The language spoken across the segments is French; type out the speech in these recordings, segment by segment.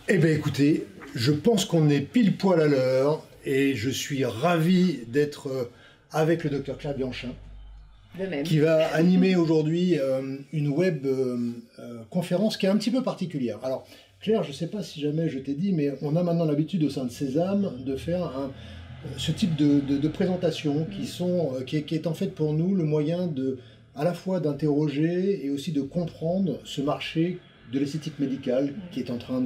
Eh bien écoutez, je pense qu'on est pile poil à l'heure et je suis ravi d'être avec le docteur Claire Bianchin, qui va animer aujourd'hui une web conférence qui est un petit peu particulière. Alors Claire, je ne sais pas si jamais je t'ai dit, mais on a maintenant l'habitude au sein de Sésame de faire ce type de présentation qui est en fait pour nous le moyen à la fois d'interroger et aussi de comprendre ce marché de l'esthétique médicale qui est en train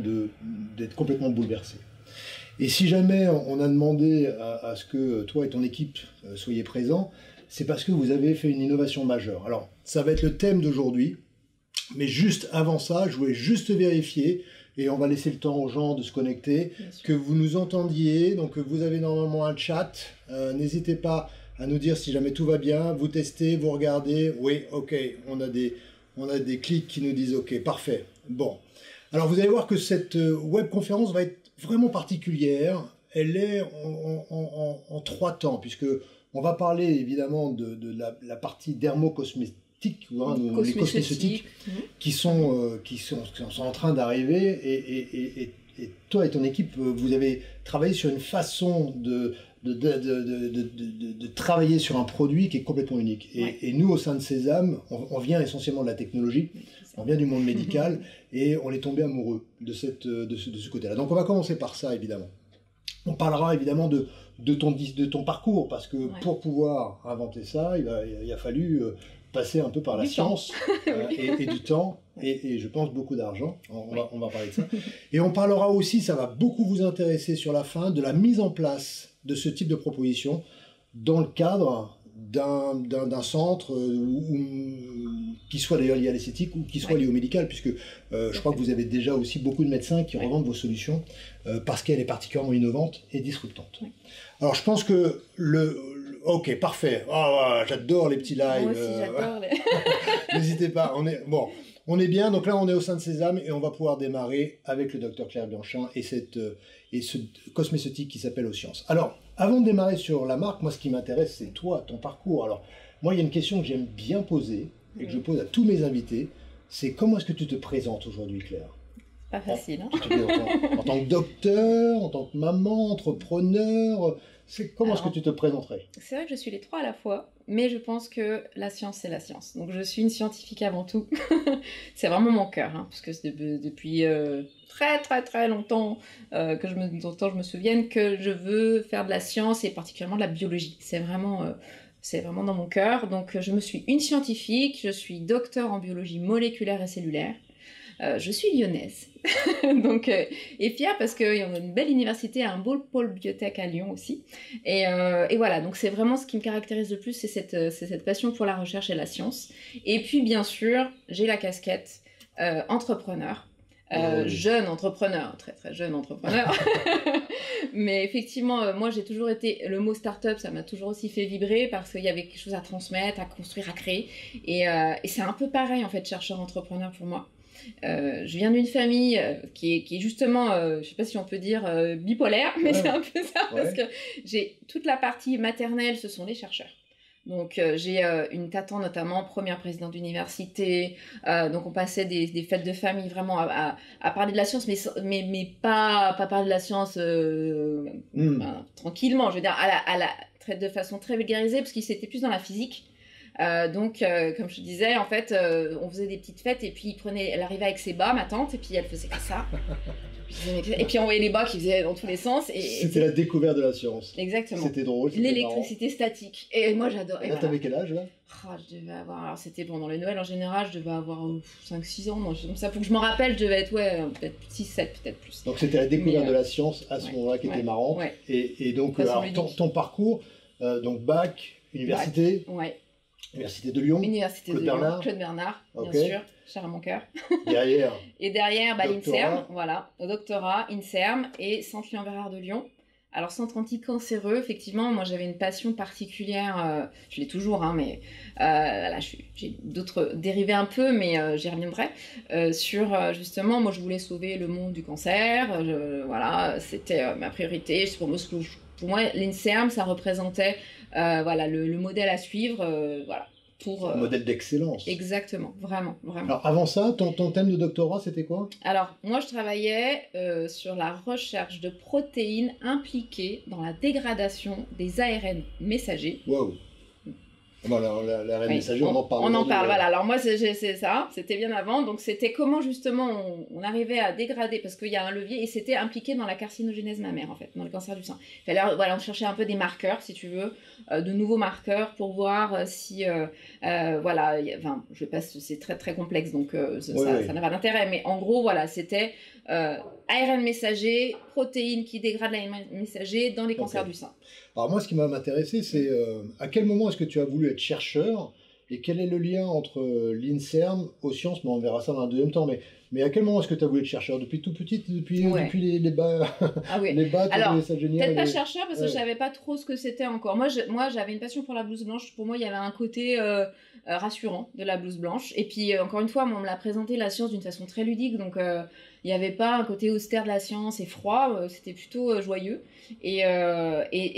d'être complètement bouleversé. Et si jamais on a demandé à ce que toi et ton équipe soyez présents, c'est parce que vous avez fait une innovation majeure. Alors, ça va être le thème d'aujourd'hui, mais juste avant ça, je voulais juste vérifier, et on va laisser le temps aux gens de se connecter, que vous nous entendiez. Donc, vous avez normalement un chat. N'hésitez pas à nous dire si jamais tout va bien. Vous testez, vous regardez. Oui, ok, on a des clics qui nous disent ok, parfait. Bon. Alors, vous allez voir que cette webconférence va être vraiment particulière. Elle est en trois temps, puisque on va parler évidemment de la partie dermocosmétique, les cosmétiques qui sont en train d'arriver, et toi et ton équipe, vous avez travaillé sur une façon de travailler sur un produit qui est complètement unique. Et nous, au sein de Sésame, on vient essentiellement de la technologie, on vient du monde médical, et on est tombé amoureux de ce côté-là. Donc on va commencer par ça, évidemment. On parlera évidemment de ton parcours, parce que pour pouvoir inventer ça, il a fallu passer un peu par la science et du temps, et je pense beaucoup d'argent. On va parler de ça. Et on parlera aussi, ça va beaucoup vous intéresser sur la fin, de la mise en place de ce type de proposition dans le cadre d'un centre qui soit d'ailleurs lié à l'esthétique ou qui soit lié au médical, puisque je crois que vous avez déjà aussi beaucoup de médecins qui revendent vos solutions parce qu'elle est particulièrement innovante et disruptante. Alors je pense que ok, parfait. Oh, j'adore les petits lives. Moi aussi, j'adore N'hésitez pas. On est bien. Donc là, on est au sein de Sésame et on va pouvoir démarrer avec le docteur Claire Bianchin et ce cosmétique qui s'appelle Oscience. Alors, avant de démarrer sur la marque, moi, ce qui m'intéresse, c'est toi, ton parcours. Alors, moi, il y a une question que j'aime bien poser et que je pose à tous mes invités. C'est comment est-ce que tu te présentes aujourd'hui, Claire? Pas facile. En tant que docteur, en tant que maman, entrepreneur, comment est-ce que tu te présenterais? C'est vrai que je suis les trois à la fois, mais je pense que la science, c'est la science. Donc je suis une scientifique avant tout. C'est vraiment mon cœur, parce que c'est depuis très longtemps dont je me souvienne que je veux faire de la science et particulièrement de la biologie. C'est vraiment dans mon cœur. Donc je me suis une scientifique, je suis docteur en biologie moléculaire et cellulaire. Je suis lyonnaise, donc, et fière parce qu'on a une belle université, un beau pôle biotech à Lyon aussi. Et voilà, donc c'est vraiment ce qui me caractérise le plus, c'est cette passion pour la recherche et la science. Et puis bien sûr, j'ai la casquette entrepreneur, jeune entrepreneur, très jeune entrepreneur. Mais effectivement, moi j'ai toujours été, le mot start-up, ça m'a toujours aussi fait vibrer parce qu'il y avait quelque chose à transmettre, à construire, à créer. Et c'est un peu pareil en fait, chercheur-entrepreneur pour moi. Je viens d'une famille qui est justement, je ne sais pas si on peut dire bipolaire, mais c'est un peu ça, parce que j'ai toute la partie maternelle, ce sont les chercheurs. Donc j'ai une tata notamment, première présidente d'université, donc on passait des fêtes de famille vraiment à parler de la science, mais pas parler de la science tranquillement, je veux dire, de façon très vulgarisée, parce qu'il s'était plus dans la physique. Donc, comme je te disais, en fait, on faisait des petites fêtes et puis elle arrivait avec ses bas, ma tante, et puis elle faisait comme ça. Et puis on voyait les bas qui faisaient dans tous les sens. C'était la découverte de la science. Exactement. C'était drôle. L'électricité statique. Et moi, j'adore. Là, t'avais quel âge, là? Je devais avoir... Alors, c'était pendant les Noëls en général, je devais avoir 5-6 ans. Non, comme ça, pour que je m'en rappelle, je devais être, peut-être 6-7, peut-être plus. Donc, c'était la découverte de la science à ce moment-là qui était marrante. Ouais. Et donc, alors, ton parcours, donc bac, université. Université de Lyon, Université Claude de Bernard. Lyon, Claude Bernard, bien sûr, cher à mon cœur. Derrière. Et derrière, l'INSERM, voilà, au doctorat, INSERM et Centre Léon-Bérard de Lyon. Alors, centre anticancéreux, effectivement, moi j'avais une passion particulière, je l'ai toujours, mais là j'ai d'autres dérivés un peu, mais j'y reviendrai, sur justement, moi je voulais sauver le monde du cancer, voilà, c'était ma priorité. Pour moi, l'INSERM, ça représentait le modèle à suivre, voilà. Un modèle d'excellence. Exactement, vraiment, vraiment. Alors avant ça, ton thème de doctorat, c'était quoi? Alors, moi, je travaillais sur la recherche de protéines impliquées dans la dégradation des ARN messagers. Waouh! Bon, l'ARN messager, on en parle. On en parle, voilà. Alors moi, c'est ça, c'était bien avant. Donc c'était comment justement on arrivait à dégrader, parce qu'il y a un levier, et c'était impliqué dans la carcinogénèse mammaire, en fait, dans le cancer du sein. Il fallait, voilà, on cherchait un peu des marqueurs, si tu veux, de nouveaux marqueurs pour voir si, voilà, enfin, je vais pas, c'est très très complexe, donc ça n'a pas d'intérêt. Mais en gros, voilà, c'était ARN messager, protéines qui dégradent l'ARN messager dans les cancers du sein. Alors moi, ce qui m'a intéressé, c'est à quel moment est-ce que tu as voulu être chercheur et quel est le lien entre l'INSERM aux sciences, mais on verra ça dans un deuxième temps, mais à quel moment est-ce que tu as voulu être chercheur? Depuis tout petit, depuis les bas, les bas, alors, peut-être pas chercheur parce que je savais pas trop ce que c'était encore. Moi, j'avais une passion pour la blouse blanche. Pour moi, il y avait un côté rassurant de la blouse blanche. Et puis, encore une fois, on me l'a présenté la science d'une façon très ludique, donc il n'y avait pas un côté austère de la science et froid, c'était plutôt joyeux. Et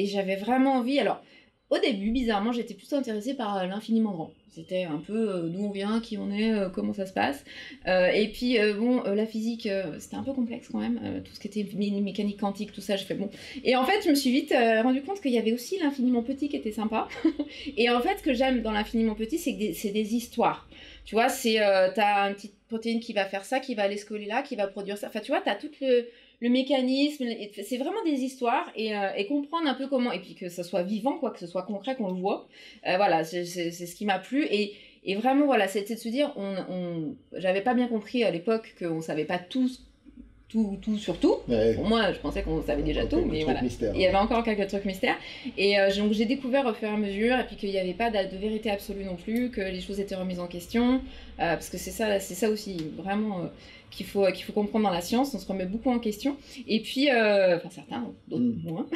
j'avais vraiment envie. Alors, au début, bizarrement, j'étais plutôt intéressée par l'infiniment grand. C'était un peu d'où on vient, qui on est, comment ça se passe. Et puis, la physique, c'était un peu complexe quand même. Tout ce qui était mécanique quantique, tout ça, j'ai fait bon. Et en fait, je me suis vite rendu compte qu'il y avait aussi l'infiniment petit qui était sympa. Et en fait, ce que j'aime dans l'infiniment petit, c'est que c'est des histoires. Tu vois, t'as une petite protéine qui va faire ça, qui va aller se coller là, qui va produire ça. Enfin, tu vois, t'as tout le mécanisme, c'est vraiment des histoires et comprendre un peu comment, et puis que ça soit vivant, quoi, que ce soit concret, qu'on le voit. Voilà, c'est ce qui m'a plu. Et vraiment, voilà, c'était de se dire, j'avais pas bien compris à l'époque qu'on savait pas tout sur tout. Ouais. Pour moi, je pensais qu'on savait déjà tout, mais voilà. Il y avait encore quelques trucs mystères. Et donc, j'ai découvert au fur et à mesure, et puis qu'il n'y avait pas de vérité absolue non plus, que les choses étaient remises en question, parce que c'est ça aussi, vraiment, qu'il faut comprendre dans la science. On se remet beaucoup en question. Et puis, enfin, certains, d'autres moins.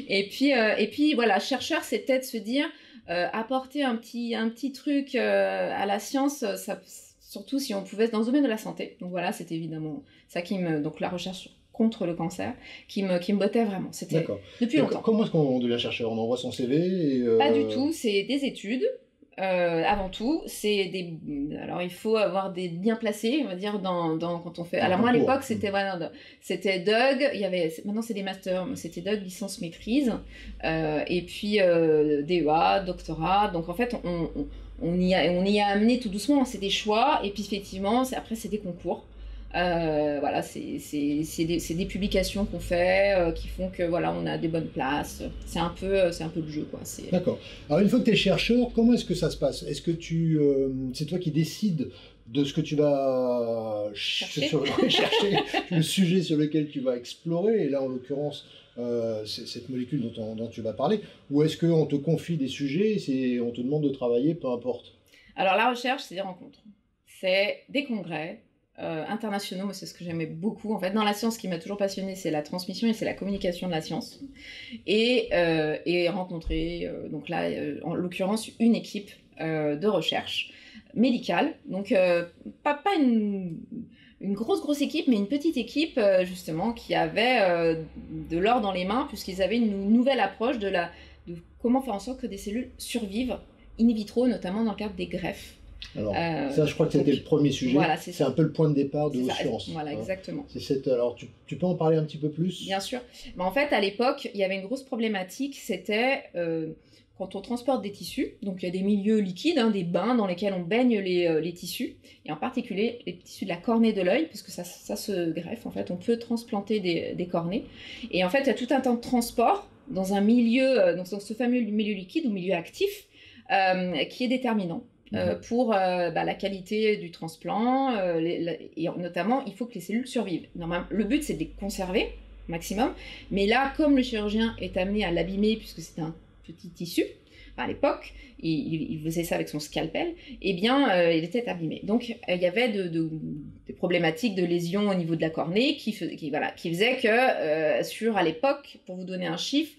et puis, voilà, chercheur, c'était de se dire, apporter un petit truc à la science, ça, surtout si on pouvait, dans le domaine de la santé. Donc voilà, c'était évidemment ça donc la recherche contre le cancer, qui me bottait vraiment. C'était depuis longtemps. Comment est-ce qu'on devient chercheur? On envoie son CV Pas du tout, c'est des études. Avant tout, alors il faut avoir des bien placés, on va dire, quand on fait. Alors moi à l'époque c'était DUG, maintenant c'est des masters, c'était DUG licence maîtrise, et puis DEA, doctorat. Donc en fait on y a amené tout doucement, c'est des choix, et puis effectivement après c'est des concours. Voilà, c'est des publications qu'on fait qui font que voilà, on a des bonnes places. C'est un peu le jeu, quoi. D'accord. Alors une fois que tu es chercheur, comment est-ce que ça se passe? Est-ce que c'est toi qui décides de ce que tu vas chercher, le sujet sur lequel tu vas explorer, et là en l'occurrence c'est cette molécule dont tu vas parler, ou est-ce qu'on te confie des sujets et on te demande de travailler, peu importe? Alors la recherche, c'est des rencontres, c'est des congrès internationaux. Moi, c'est ce que j'aimais beaucoup. En fait, dans la science, ce qui m'a toujours passionnée, c'est la transmission et c'est la communication de la science. Et rencontrer, donc là, en l'occurrence, une équipe de recherche médicale. Donc, pas une grosse équipe, mais une petite équipe, justement, qui avait de l'or dans les mains, puisqu'ils avaient une nouvelle approche de comment faire en sorte que des cellules survivent in vitro, notamment dans le cadre des greffes. Alors, ça, je crois que c'était le premier sujet. Voilà, c'est un peu le point de départ de vos sciences. Voilà, exactement. Alors, tu peux en parler un petit peu plus? Bien sûr. Mais en fait, à l'époque, il y avait une grosse problématique, c'était quand on transporte des tissus, donc il y a des milieux liquides, des bains dans lesquels on baigne les tissus, et en particulier les tissus de la cornée de l'œil, puisque ça se greffe, en fait, on peut transplanter des cornées. Et en fait, il y a tout un temps de transport dans un milieu, dans ce fameux milieu liquide ou milieu actif, qui est déterminant. Pour la qualité du transplant, et notamment il faut que les cellules survivent. Normalement, le but c'est de les conserver au maximum, mais là comme le chirurgien est amené à l'abîmer puisque c'est un petit tissu, à l'époque il faisait ça avec son scalpel, et bien il était abîmé. Donc il y avait des problématiques de lésions au niveau de la cornée qui faisaient que à l'époque, pour vous donner un chiffre,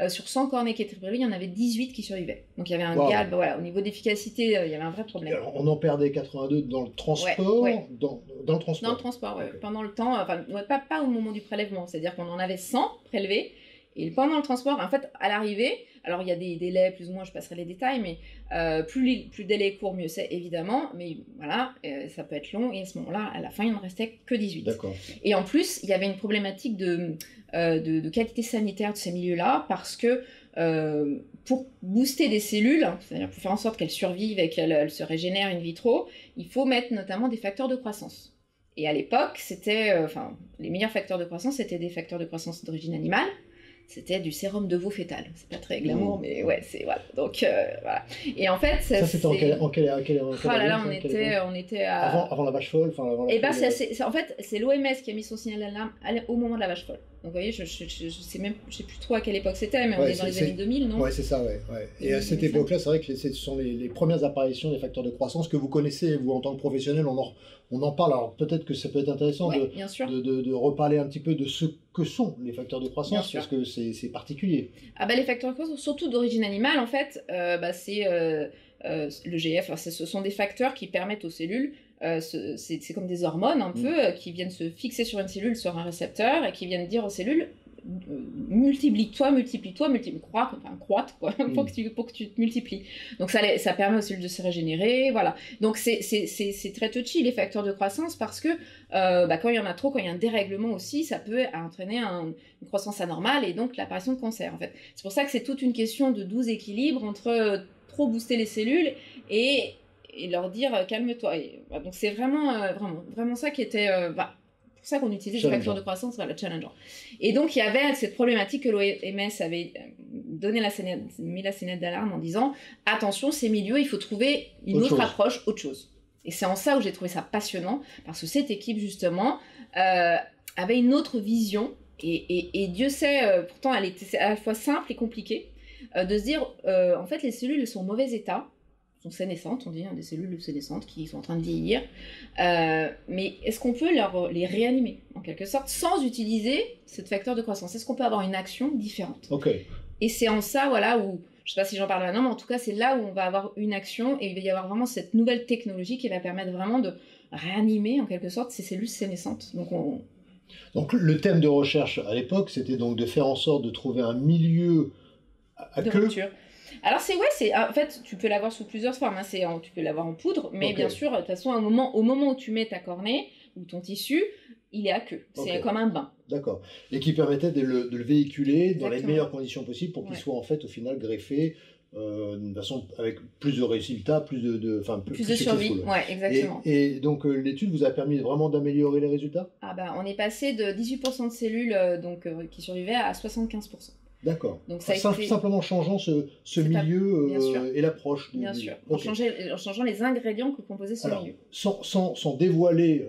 sur 100 cornées qui étaient prélevées, il y en avait 18 qui survivaient. Donc il y avait un gap, voilà, au niveau d'efficacité, il y avait un vrai problème. Alors, on en perdait 82 dans le transport, ouais. Dans le transport. Dans le transport, okay. Pendant le temps, enfin, pas au moment du prélèvement, c'est-à-dire qu'on en avait 100 prélevés, Et pendant le transport, en fait, à l'arrivée, alors il y a des délais plus ou moins, je passerai les détails, mais plus le délai est court, mieux c'est évidemment, mais voilà, ça peut être long, et à ce moment-là, à la fin, il ne restait que 18. D'accord. Et en plus, il y avait une problématique de qualité sanitaire de ces milieux-là, parce que pour booster des cellules, c'est-à-dire pour faire en sorte qu'elles survivent et qu'elles se régénèrent in vitro, il faut mettre notamment des facteurs de croissance. Et à l'époque, les meilleurs facteurs de croissance, c'était des facteurs de croissance d'origine animale. C'était du sérum de veau fœtal. C'est pas très glamour, mais ouais, c'est voilà. Donc voilà. Et en fait, ça c'était en quelle année? Oh là là, on était à... avant la vache folle, en fait, c'est l'OMS qui a mis son signal d'alarme au moment de la vache folle. Donc vous voyez, je sais plus trop à quelle époque c'était, mais on est dans les années 2000, non? Ouais, c'est ça, ouais. Et à cette époque-là, c'est vrai que ce sont les premières apparitions des facteurs de croissance que vous connaissez, vous, en tant que professionnel, on en parle. Alors peut-être que ça peut être intéressant de reparler un petit peu de ce que sont les facteurs de croissance, parce que c'est particulier. Ah bah les facteurs de croissance, surtout d'origine animale, en fait, c'est le GF, ce sont des facteurs qui permettent aux cellules, c'est comme des hormones un peu, qui viennent se fixer sur une cellule, sur un récepteur, et qui viennent dire aux cellules, multiplie-toi, croître, quoi, pour que tu te multiplies. Donc ça permet aux cellules de se régénérer, voilà. Donc c'est très touchy, les facteurs de croissance, parce que quand il y en a trop, quand il y a un dérèglement aussi, ça peut entraîner une croissance anormale et donc l'apparition de cancer, en fait. C'est pour ça que c'est toute une question de doux équilibre entre trop booster les cellules et leur dire calme-toi. Donc c'est vraiment ça qui était... pour ça qu'on utilisait des facteurs de croissance, challengeant. Et donc, il y avait cette problématique que l'OMS avait mis la sonnette d'alarme en disant « Attention, ces milieux, il faut trouver une autre approche, autre chose. » Et c'est en ça où j'ai trouvé ça passionnant, parce que cette équipe, justement, avait une autre vision, et Dieu sait, pourtant, elle était à la fois simple et compliquée, de se dire, en fait, les cellules sont en mauvais état, sont sénescentes, on dit, des cellules sénescentes qui sont en train de vieillir. Mais est-ce qu'on peut les réanimer, en quelque sorte, sans utiliser ce facteur de croissance? Est-ce qu'on peut avoir une action différente? Et c'est en ça, voilà, où, je ne sais pas si j'en parle maintenant, mais en tout cas, c'est là où on va avoir une action, et il va y avoir vraiment cette nouvelle technologie qui va permettre vraiment de réanimer, en quelque sorte, ces cellules sénescentes. Donc le thème de recherche à l'époque, c'était donc de faire en sorte de trouver un milieu de rupture. Alors en fait, tu peux l'avoir sous plusieurs formes, tu peux l'avoir en poudre, mais bien sûr, de toute façon, au moment où tu mets ta cornée, ou ton tissu, il est à queue, c'est comme un bain. D'accord, et qui permettait de le véhiculer dans les meilleures conditions possibles pour qu'il soit en fait au final greffé d'une façon avec plus de résultats, plus de survie, exactement. Et donc l'étude vous a permis vraiment d'améliorer les résultats? On est passé de 18% de cellules qui survivaient à 75%. D'accord. Donc simplement changeant ce milieu et l'approche. Bien sûr. En changeant les ingrédients que composaient ce milieu. Sans dévoiler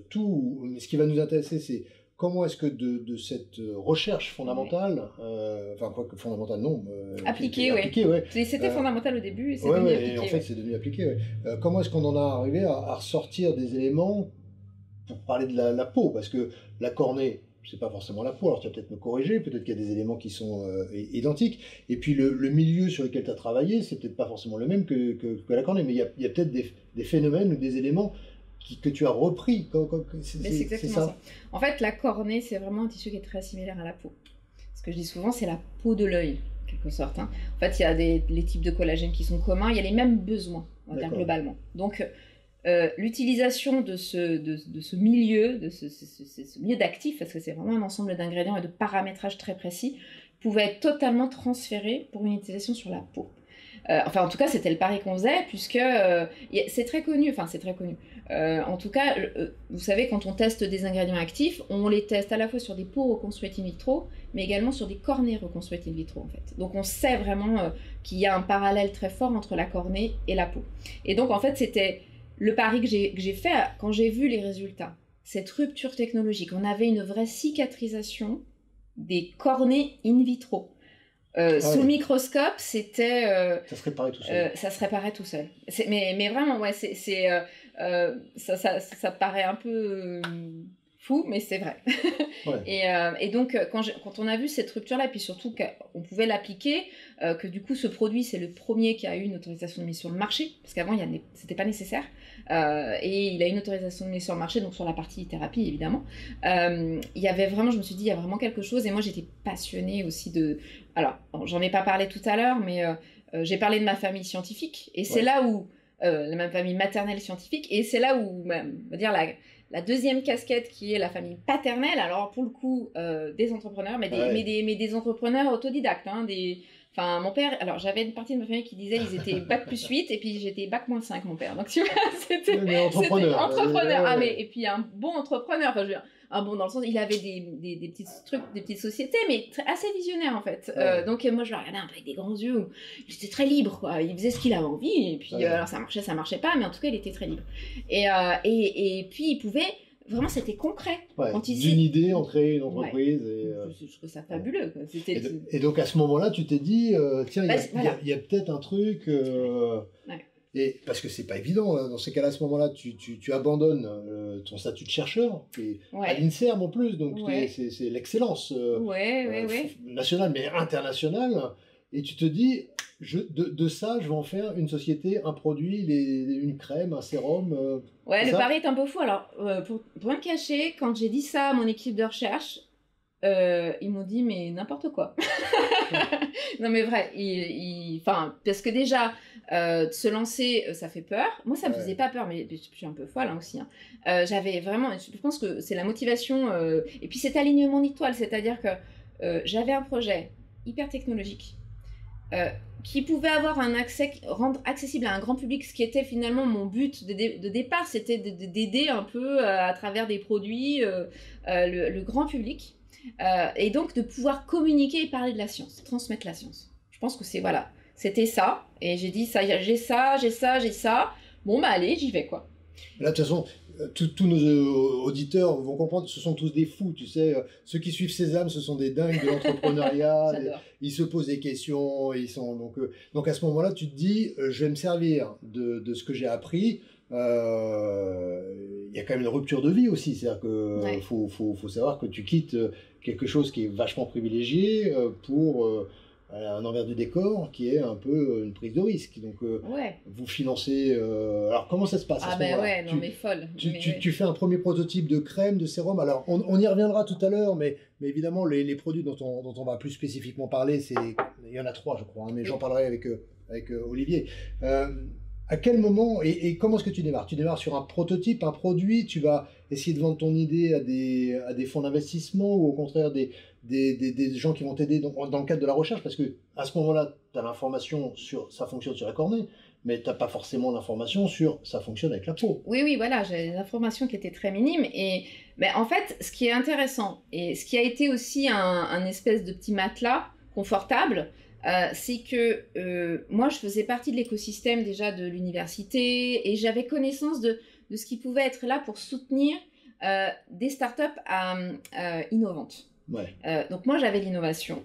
tout, ce qui va nous intéresser, c'est comment est-ce que de cette recherche fondamentale, fondamentale non, appliquée, c'était fondamental au début et c'est devenu appliqué. Et en fait, c'est devenu appliqué. Comment est-ce qu'on en a arrivé à ressortir des éléments pour parler de la peau, parce que la cornée, c'est pas forcément la peau, alors tu vas peut-être me corriger, peut-être qu'il y a des éléments qui sont identiques, et puis le milieu sur lequel tu as travaillé, c'est peut-être pas forcément le même que la cornée, mais il y a peut-être des phénomènes ou des éléments que tu as repris. C'est exactement ça. En fait, la cornée, c'est vraiment un tissu qui est très similaire à la peau. Ce que je dis souvent, c'est la peau de l'œil, en quelque sorte. En fait, il y a les types de collagène qui sont communs, il y a les mêmes besoins, on va dire globalement. Donc, l'utilisation de ce milieu, ce milieu d'actifs, parce que c'est vraiment un ensemble d'ingrédients et de paramétrage très précis, pouvait être totalement transféré pour une utilisation sur la peau. En tout cas, c'était le pari qu'on faisait, puisque c'est très connu. En tout cas, vous savez, quand on teste des ingrédients actifs, on les teste à la fois sur des peaux reconstruites in vitro, mais également sur des cornées reconstruites in vitro, en fait. Donc, on sait vraiment qu'il y a un parallèle très fort entre la cornée et la peau. Et donc, en fait, c'était le pari que j'ai fait quand j'ai vu les résultats. Cette rupture technologique, on avait une vraie cicatrisation des cornées in vitro. Sous le microscope, c'était... ça se réparait tout seul. Ça se réparait tout seul. Mais vraiment, ça paraît un peu fou, mais c'est vrai. Ouais. Et donc, quand on a vu cette rupture-là, et puis surtout qu'on pouvait l'appliquer, que du coup, ce produit, c'est le premier qui a eu une autorisation de mise sur le marché, parce qu'avant, c'était pas nécessaire. Et il a une autorisation de mise sur le marché, donc sur la partie thérapie, évidemment. Il y avait vraiment, je me suis dit, il y a vraiment quelque chose. Et moi, j'étais passionnée aussi de... Alors, j'en ai pas parlé tout à l'heure, mais j'ai parlé de ma famille scientifique. Et c'est là où... ma famille maternelle scientifique, et c'est là où, on va dire, la deuxième casquette qui est la famille paternelle, alors pour le coup, des entrepreneurs, mais des entrepreneurs autodidactes. Hein, Enfin, mon père, alors j'avais une partie de ma famille qui disait ils étaient bac plus 8, et puis j'étais bac moins 5, mon père. Donc tu vois, c'était entrepreneur. Ah, mais, et puis un bon entrepreneur, enfin je veux dire, un bon dans le sens, il avait des petits trucs, des petites sociétés, mais assez visionnaires en fait. Donc moi je le regardais un peu avec des grands yeux, il était très libre, quoi. Il faisait ce qu'il avait envie, et puis alors ça marchait pas, mais en tout cas il était très libre. Et puis il pouvait... Vraiment, c'était concret. D'une idée, on créait une entreprise. Je trouve ça fabuleux. Quoi. Et donc, à ce moment-là, tu t'es dit, tiens, il y a peut-être un truc... Et, parce que c'est pas évident, hein. Dans ces cas-là, à ce moment-là, tu abandonnes ton statut de chercheur, et à l'INSERM en plus, donc c'est l'excellence nationale, mais internationale. Et tu te dis, de ça, je vais en faire une société, un produit, une crème, un sérum. Le pari est un peu fou. Alors, pour rien me cacher, quand j'ai dit ça à mon équipe de recherche, ils m'ont dit, mais n'importe quoi. Non, mais vrai. Parce que déjà, se lancer, ça fait peur. Moi, ça me faisait pas peur, mais je suis un peu folle aussi. Hein. J'avais vraiment, je pense que c'est la motivation. Et puis, cet alignement d'étoiles, c'est-à-dire que j'avais un projet hyper technologique. Qui pouvait avoir rendre accessible à un grand public, ce qui était finalement mon but de départ, c'était d'aider un peu à travers des produits le grand public, et donc de pouvoir communiquer et parler de la science, transmettre la science. Je pense que c'était ça, et j'ai dit, j'ai ça, bon bah allez, j'y vais quoi. Là, de toute façon, tous nos auditeurs vont comprendre que ce sont tous des fous, tu sais. Ceux qui suivent Sésame, ce sont des dingues de l'entrepreneuriat. Ils se posent des questions. Donc à ce moment-là, tu te dis, je vais me servir de ce que j'ai appris. Il y a quand même une rupture de vie aussi. C'est-à-dire qu'il faut savoir que tu quittes quelque chose qui est vachement privilégié pour... un envers du décor qui est un peu une prise de risque. Donc, vous financez... alors, comment ça se passe à ce moment-là? Non, mais folle. Tu fais un premier prototype de crème, de sérum. Alors, on y reviendra tout à l'heure, mais évidemment, les produits dont on va plus spécifiquement parler, il y en a 3, je crois, hein, mais j'en parlerai avec Olivier. À quel moment et comment est-ce que tu démarres? Tu démarres sur un prototype, un produit, tu vas essayer de vendre ton idée à des fonds d'investissement ou au contraire des gens qui vont t'aider dans le cadre de la recherche, parce que à ce moment-là, tu as l'information sur ça fonctionne sur la cornée, mais tu n'as pas forcément l'information sur ça fonctionne avec la peau. Oui, voilà, j'ai des informations qui étaient très minimes. Mais en fait, ce qui est intéressant, et ce qui a été aussi un espèce de petit matelas confortable, c'est que moi, je faisais partie de l'écosystème déjà de l'université, et j'avais connaissance de ce qui pouvait être là pour soutenir des startups innovantes. Donc moi, j'avais l'innovation.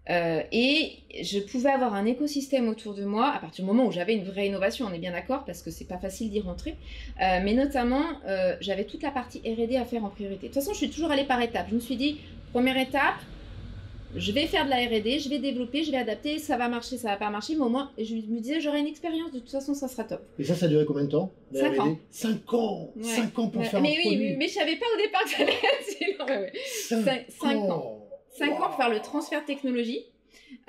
Et je pouvais avoir un écosystème autour de moi à partir du moment où j'avais une vraie innovation, on est bien d'accord, parce que c'est pas facile d'y rentrer, mais notamment j'avais toute la partie R&D à faire en priorité. De toute façon, je suis toujours allée par étapes. Je me suis dit, première étape, je vais faire de la R&D, je vais développer, je vais adapter, ça va marcher, ça va pas marcher, mais au moins, je me disais, j'aurai une expérience, de toute façon, ça sera top. Et ça a duré combien de temps? 5 ans. 5 ans 5 ans pour faire un produit. Mais je savais pas au départ que ça allait être 5 ans. 5 ans pour faire le transfert de technologie.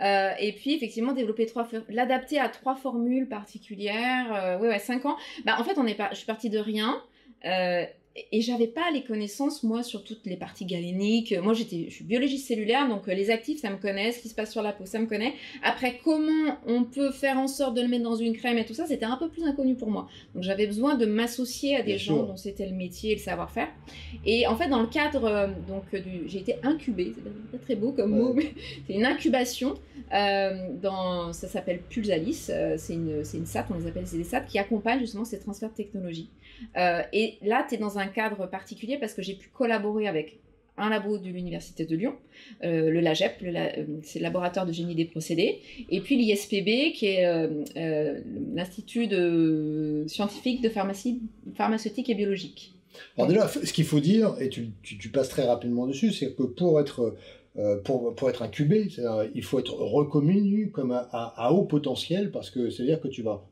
Et puis effectivement l'adapter à 3 formules particulières. 5 ans. En fait, je suis partie de rien. Et j'avais pas les connaissances, moi, sur toutes les parties galéniques. Moi, je suis biologiste cellulaire, donc les actifs, ça me connaît. Ce qui se passe sur la peau, ça me connaît. Après, comment on peut faire en sorte de le mettre dans une crème et tout ça, c'était un peu plus inconnu pour moi. Donc, j'avais besoin de m'associer à des gens dont c'était le métier et le savoir-faire. Et en fait, dans le cadre, j'ai été incubée. C'est pas très beau comme mot, mais c'est une incubation. Ça s'appelle Pulsalis. C'est une SAT, on les appelle des SAT, qui accompagne justement ces transferts de technologie. Et là, tu es dans un cadre particulier parce que j'ai pu collaborer avec un labo de l'Université de Lyon, le LAGEP, c'est le laboratoire de génie des procédés, et puis l'ISPB, qui est l'Institut scientifique de pharmaceutique et biologique. Alors déjà, ce qu'il faut dire, et tu passes très rapidement dessus, c'est que pour être incubé, il faut être reconnu comme à haut potentiel, parce que c'est-à-dire que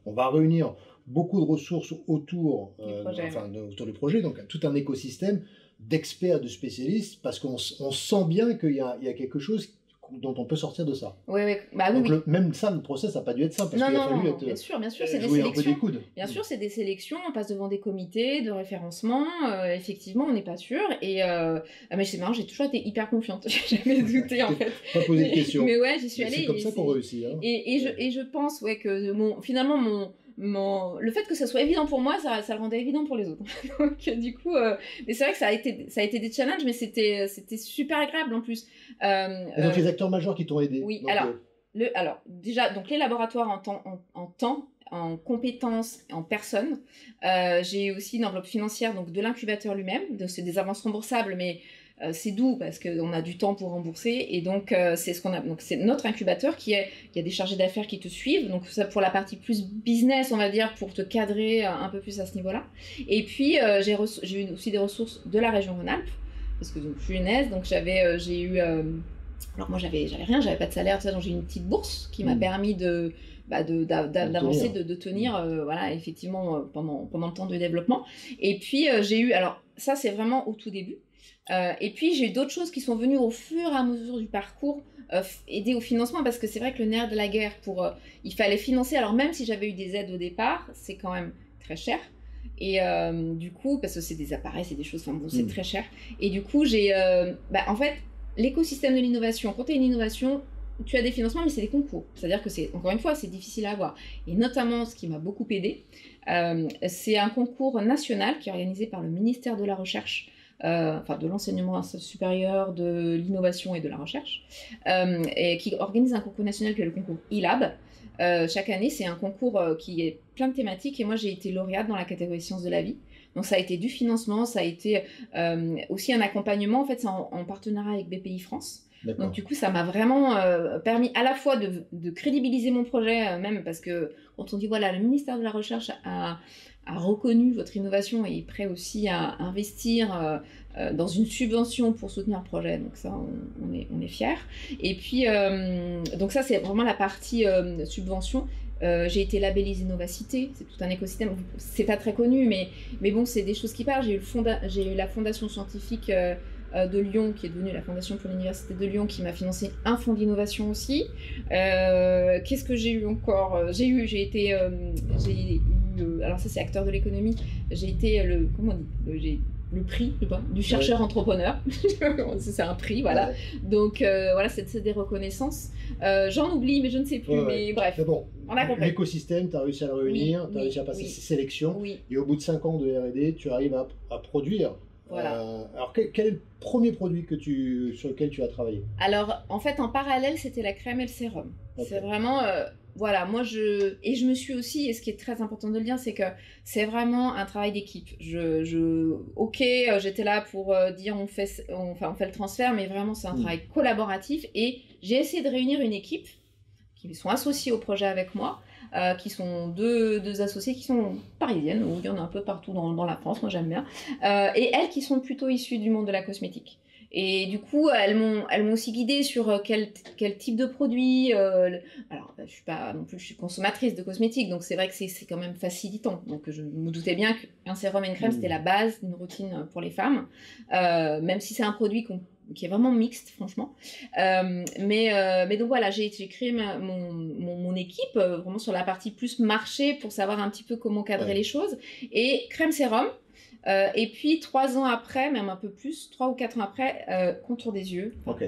on va réunir beaucoup de ressources autour du projet, donc tout un écosystème d'experts, de spécialistes, parce qu'on sent bien qu'il y a quelque chose dont on peut sortir de ça. Oui, bah, donc même ça, le process n'a pas dû être simple, parce qu'il a fallu bien sûr, c'est des sélections. Bien sûr, c'est des sélections, on passe devant des comités de référencement, effectivement, on n'est pas sûr, mais c'est marrant, j'ai toujours été hyper confiante, j'ai jamais douté en fait. Pas posé de questions. Mais ouais, j'y suis allée. C'est comme ça qu'on réussit. Hein. Et je pense que finalement, le fait que ça soit évident pour moi, ça le rendait évident pour les autres. Donc du coup, mais c'est vrai que ça a été des challenges, mais c'était super agréable en plus. Et donc les acteurs majeurs qui t'ont aidé. Oui, donc, alors déjà, donc les laboratoires en compétences, en personnes. J'ai aussi une enveloppe financière donc de l'incubateur lui-même. C'est des avances remboursables, mais c'est doux parce qu'on a du temps pour rembourser, et donc c'est ce qu'on a. Donc c'est notre incubateur il y a des chargés d'affaires qui te suivent, donc ça pour la partie plus business, on va dire, pour te cadrer un peu plus à ce niveau-là. Et puis j'ai eu aussi des ressources de la région Rhône-Alpes, parce que donc je suis UNES, donc j'ai eu alors moi j'avais rien, j'avais pas de salaire, tout ça, donc j'ai eu une petite bourse qui m'a permis d'avancer, de tenir, voilà, effectivement, pendant le temps de développement. Et puis j'ai eu, alors ça c'est vraiment au tout début. Et puis j'ai eu d'autres choses qui sont venues au fur et à mesure du parcours, aider au financement, parce que c'est vrai que le nerf de la guerre, il fallait financer. Alors même si j'avais eu des aides au départ, c'est quand même très cher. Et du coup, parce que c'est des appareils, c'est des choses, enfin bon, c'est très cher. Et du coup, en fait, l'écosystème de l'innovation, quand tu as une innovation, tu as des financements, mais c'est des concours. C'est-à-dire que encore une fois, c'est difficile à avoir. Et notamment, ce qui m'a beaucoup aidé, c'est un concours national qui est organisé par le ministère de la Recherche, de l'enseignement supérieur, de l'innovation et de la recherche, et qui organise un concours national qui est le concours e-Lab. Chaque année, c'est un concours qui est plein de thématiques, et moi j'ai été lauréate dans la catégorie sciences de la vie. Donc ça a été du financement, ça a été aussi un accompagnement, en fait c'est en partenariat avec BPI France. Donc du coup ça m'a vraiment permis à la fois de crédibiliser mon projet, même parce que quand on dit voilà, le ministère de la Recherche a reconnu votre innovation et est prêt aussi à investir dans une subvention pour soutenir le projet, donc ça on est fiers. Et puis donc ça c'est vraiment la partie subvention. J'ai été labellisée Novacité, c'est tout un écosystème, c'est pas très connu, mais bon, c'est des choses qui parlent. J'ai eu la fondation scientifique de Lyon, qui est devenue la Fondation pour l'Université de Lyon, qui m'a financé un fonds d'innovation aussi. Qu'est-ce que j'ai eu encore? Alors ça c'est acteur de l'économie, j'ai été le prix du chercheur entrepreneur. C'est un prix, voilà. Donc voilà, c'est des reconnaissances. J'en oublie, mais je ne sais plus. Mais bref, mais bon, on a compris. L'écosystème, tu as réussi à le réunir, tu as réussi à passer ces sélections, et au bout de 5 ans de R&D, tu arrives à produire. Voilà. Alors quel est le premier produit sur lequel tu as travaillé? Alors en fait, en parallèle, c'était la crème et le sérum. C'est vraiment... voilà, je me suis aussi, et ce qui est très important de le dire, c'est que c'est vraiment un travail d'équipe. J'étais là pour dire on fait le transfert, mais vraiment c'est un travail collaboratif, et j'ai essayé de réunir une équipe qui sont associés au projet avec moi, qui sont deux associées qui sont parisiennes, où il y en a un peu partout dans la France, moi j'aime bien, et elles qui sont plutôt issues du monde de la cosmétique. Et du coup, elles m'ont aussi guidée sur quel type de produit. Alors, je suis pas non plus, je suis consommatrice de cosmétiques, donc c'est vrai que c'est quand même facilitant. Donc, je me doutais bien qu'un sérum et une crème, c'était la base d'une routine pour les femmes, même si c'est un produit qui est vraiment mixte, franchement. Mais donc voilà, j'ai créé mon équipe vraiment sur la partie plus marché pour savoir un petit peu comment cadrer les choses. Et crème sérum. Et puis 3 ans après, même un peu plus, 3 ou 4 ans après, contour des yeux. Alors,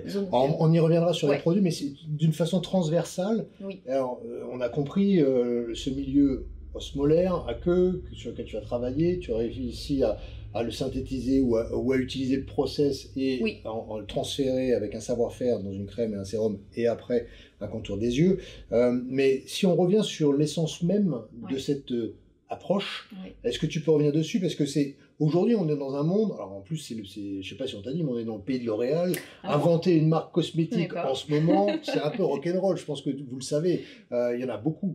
on y reviendra sur les produits, mais c'est d'une façon transversale. Alors, on a compris ce milieu osmolaire à queue sur lequel tu as travaillé, tu as réussi à le synthétiser ou à utiliser le process et à le transférer avec un savoir-faire dans une crème et un sérum, et après un contour des yeux. Mais si on revient sur l'essence même de cette approche, est-ce que tu peux revenir dessus? Parce que Aujourd'hui, on est dans un monde, alors en plus, je sais pas si on t'a dit, mais on est dans le pays de L'Oréal. Inventer une marque cosmétique en ce moment, c'est un peu rock'n'roll, je pense que vous le savez. Il y en a beaucoup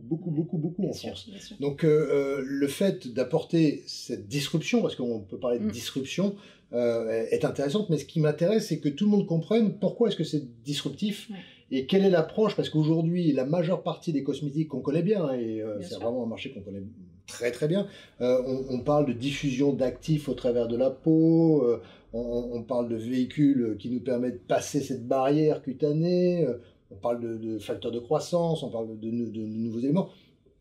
en France. Donc, le fait d'apporter cette disruption, parce qu'on peut parler de disruption, est intéressante, mais ce qui m'intéresse, c'est que tout le monde comprenne pourquoi est-ce que c'est disruptif et quelle est l'approche, parce qu'aujourd'hui, la majeure partie des cosmétiques qu'on connaît bien, et c'est vraiment un marché qu'on connaît très très bien, on parle de diffusion d'actifs au travers de la peau, on parle de véhicules qui nous permettent de passer cette barrière cutanée, on parle de facteurs de croissance, on parle de nouveaux éléments.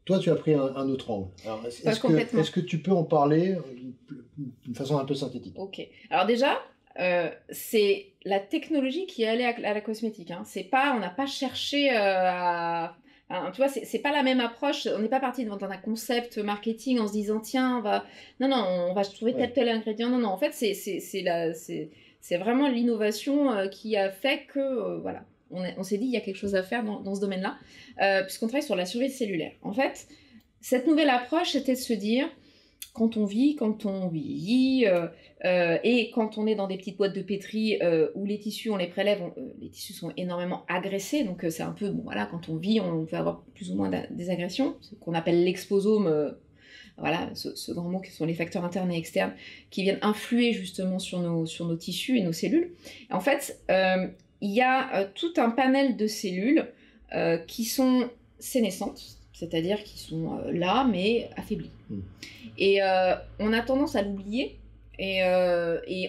Toi, tu as pris un autre angle. Est-ce que tu peux en parler d'une façon un peu synthétique? Ok. Alors déjà, c'est la technologie qui est allée à la cosmétique. Hein. C'est pas, on n'a pas cherché à... tu vois, c'est pas la même approche. On n'est pas parti dans un concept marketing en se disant tiens, on va trouver tel ingrédient. Non, en fait, c'est vraiment l'innovation qui a fait que voilà. On s'est dit, il y a quelque chose à faire dans ce domaine-là, puisqu'on travaille sur la survie cellulaire. En fait, cette nouvelle approche, c'était de se dire, quand on vit, quand on vieillit, et quand on est dans des petites boîtes de pétri où les tissus, on les prélève, les tissus sont énormément agressés, donc c'est un peu, bon voilà, quand on vit, on peut avoir plus ou moins des agressions, ce qu'on appelle l'exposome, voilà, ce grand mot qui sont les facteurs internes et externes, qui viennent influer justement sur nos tissus et nos cellules. En fait, il y a tout un panel de cellules qui sont sénescentes, c'est-à-dire qui sont là, mais affaiblies. Et on a tendance à l'oublier, et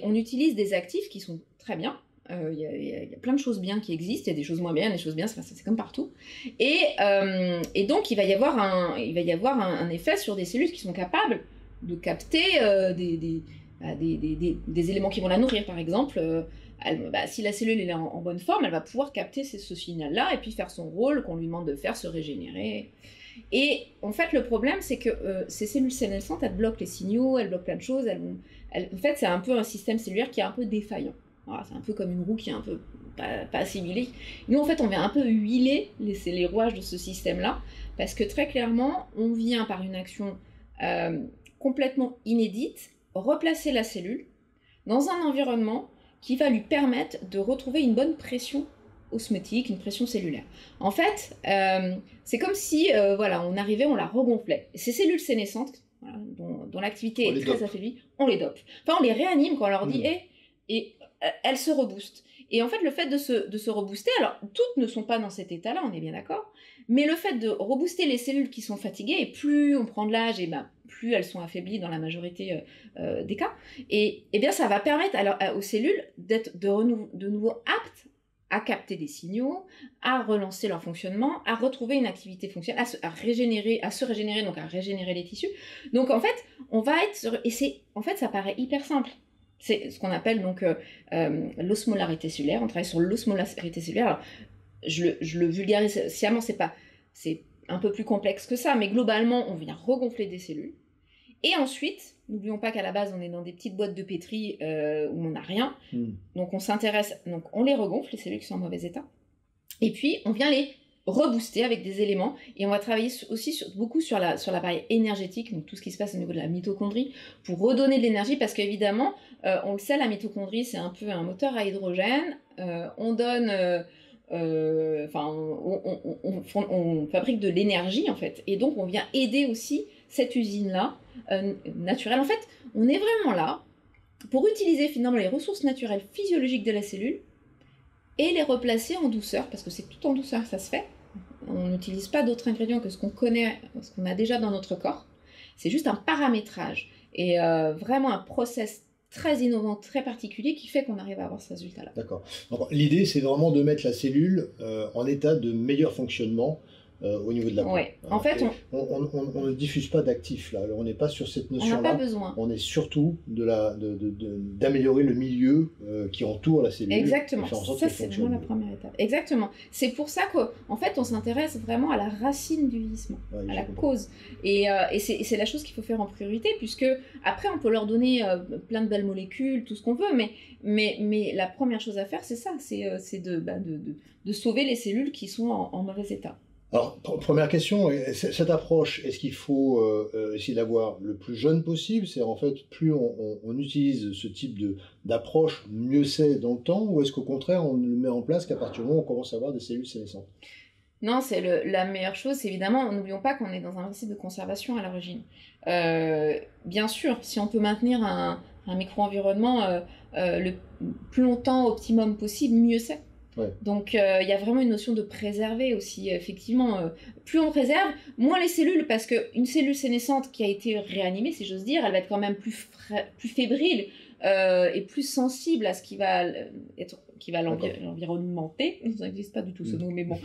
on utilise des actifs qui sont très bien. Il y a plein de choses bien qui existent, il y a des choses moins bien, des choses bien, c'est comme partout. Et donc, il va y avoir un effet sur des cellules qui sont capables de capter des éléments qui vont la nourrir, par exemple. Si la cellule est en bonne forme, elle va pouvoir capter ce signal-là et puis faire son rôle qu'on lui demande de faire, se régénérer. Et en fait, le problème, c'est que ces cellules sénescentes, elles bloquent les signaux, elles bloquent plein de choses. En fait, c'est un peu un système cellulaire qui est un peu défaillant. Voilà, c'est un peu comme une roue qui est un peu pas assimilée. Nous, en fait, on vient un peu huiler les rouages de ce système-là, parce que très clairement, on vient par une action complètement inédite replacer la cellule dans un environnement qui va lui permettre de retrouver une bonne pression osmotique, une pression cellulaire. En fait, c'est comme si on arrivait, on la regonflait. Ces cellules sénescentes, voilà, dont l'activité est très affaiblie, on les dope. Enfin, on les réanime quand on leur dit et elles se reboostent. Et en fait, le fait de se rebooster, alors toutes ne sont pas dans cet état-là, on est bien d'accord, mais le fait de rebooster les cellules qui sont fatiguées, et plus on prend de l'âge, et plus elles sont affaiblies dans la majorité des cas, et bien ça va permettre aux cellules d'être de nouveau aptes à capter des signaux, à relancer leur fonctionnement, à retrouver une activité fonctionnelle, à se régénérer, donc à régénérer les tissus. Donc en fait, on va être... Et ça paraît hyper simple. C'est ce qu'on appelle donc l'osmolarité cellulaire. On travaille sur l'osmolarité cellulaire. Alors, je le vulgarise sciemment, c'est un peu plus complexe que ça, mais globalement, on vient regonfler des cellules. Et ensuite, n'oublions pas qu'à la base, on est dans des petites boîtes de pétri où on n'a rien. Donc on s'intéresse, donc on les regonfle, les cellules qui sont en mauvais état. Et puis, on vient les rebooster avec des éléments. Et on va travailler aussi beaucoup sur l'appareil énergétique, donc tout ce qui se passe au niveau de la mitochondrie, pour redonner de l'énergie, parce qu'évidemment, on le sait, la mitochondrie, c'est un peu un moteur à hydrogène. On donne... on fabrique de l'énergie, en fait. Et donc, on vient aider aussi cette usine-là, naturelle. En fait, on est vraiment là pour utiliser finalement les ressources naturelles physiologiques de la cellule et les replacer en douceur, parce que c'est tout en douceur que ça se fait. On n'utilise pas d'autres ingrédients que ce qu'on connaît, ce qu'on a déjà dans notre corps. C'est juste un paramétrage et vraiment un process très innovant, très particulier qui fait qu'on arrive à avoir ce résultat-là. D'accord. L'idée, c'est vraiment de mettre la cellule en état de meilleur fonctionnement au niveau de la peau. Oui, en fait, on ne diffuse pas d'actifs là. Alors, on n'est pas sur cette notion-là. On n'a pas besoin. On est surtout d'améliorer le milieu qui entoure la cellule. Exactement. Ça, c'est vraiment la première étape. Exactement. C'est pour ça qu'en fait, on s'intéresse vraiment à la racine du vieillissement, à la cause. Et c'est la chose qu'il faut faire en priorité, puisque après, on peut leur donner plein de belles molécules, tout ce qu'on veut, mais la première chose à faire, c'est ça, c'est de sauver les cellules qui sont en mauvais état. Alors, première question, cette approche, est-ce qu'il faut essayer d'avoir le plus jeune possible? C'est en fait, plus on utilise ce type d'approche, mieux c'est dans le temps, ou est-ce qu'au contraire, on ne le met en place qu'à partir du moment où on commence à avoir des cellules sénescentes? Non, c'est la meilleure chose, c'est évidemment, n'oublions pas qu'on est dans un principe de conservation à l'origine. Bien sûr, si on peut maintenir un micro-environnement le plus longtemps optimum possible, mieux c'est. Ouais. Donc il y a vraiment une notion de préserver aussi, effectivement. Plus on préserve, moins les cellules, parce qu'une cellule sénescente qui a été réanimée, si j'ose dire, elle va être quand même plus fébrile et plus sensible à ce qui va l'environnementer. Ça n'existe pas du tout ce mot, mais bon,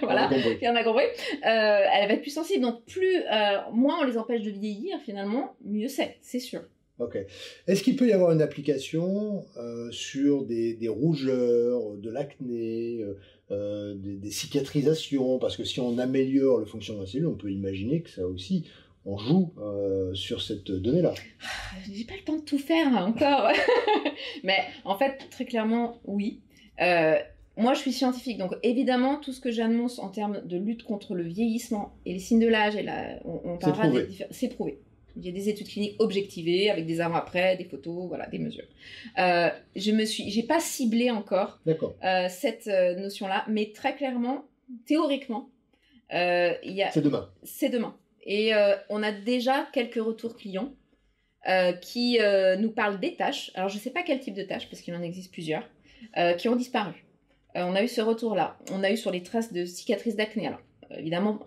voilà, il y en a compris. Elle va être plus sensible, donc moins on les empêche de vieillir, finalement, mieux c'est sûr. Ok. Est-ce qu'il peut y avoir une application sur des rougeurs, de l'acné, des cicatrisations? Parce que si on améliore le fonctionnement de la cellule, on peut imaginer que ça aussi, on joue sur cette donnée-là. J'ai pas le temps de tout faire encore. Mais en fait, très clairement, oui. Moi, je suis scientifique, donc évidemment, tout ce que j'annonce en termes de lutte contre le vieillissement et les signes de l'âge, on parlera c'est prouvé. Il y a des études cliniques objectivées avec des avant-après, des photos, voilà, des mesures. J'ai pas ciblé encore cette notion-là, mais très clairement, théoriquement, c'est demain. C'est demain. Et on a déjà quelques retours clients qui nous parlent des tâches. Alors, je ne sais pas quel type de tâches, parce qu'il en existe plusieurs, qui ont disparu. On a eu ce retour-là. On a eu sur les traces de cicatrices d'acné. Alors, évidemment,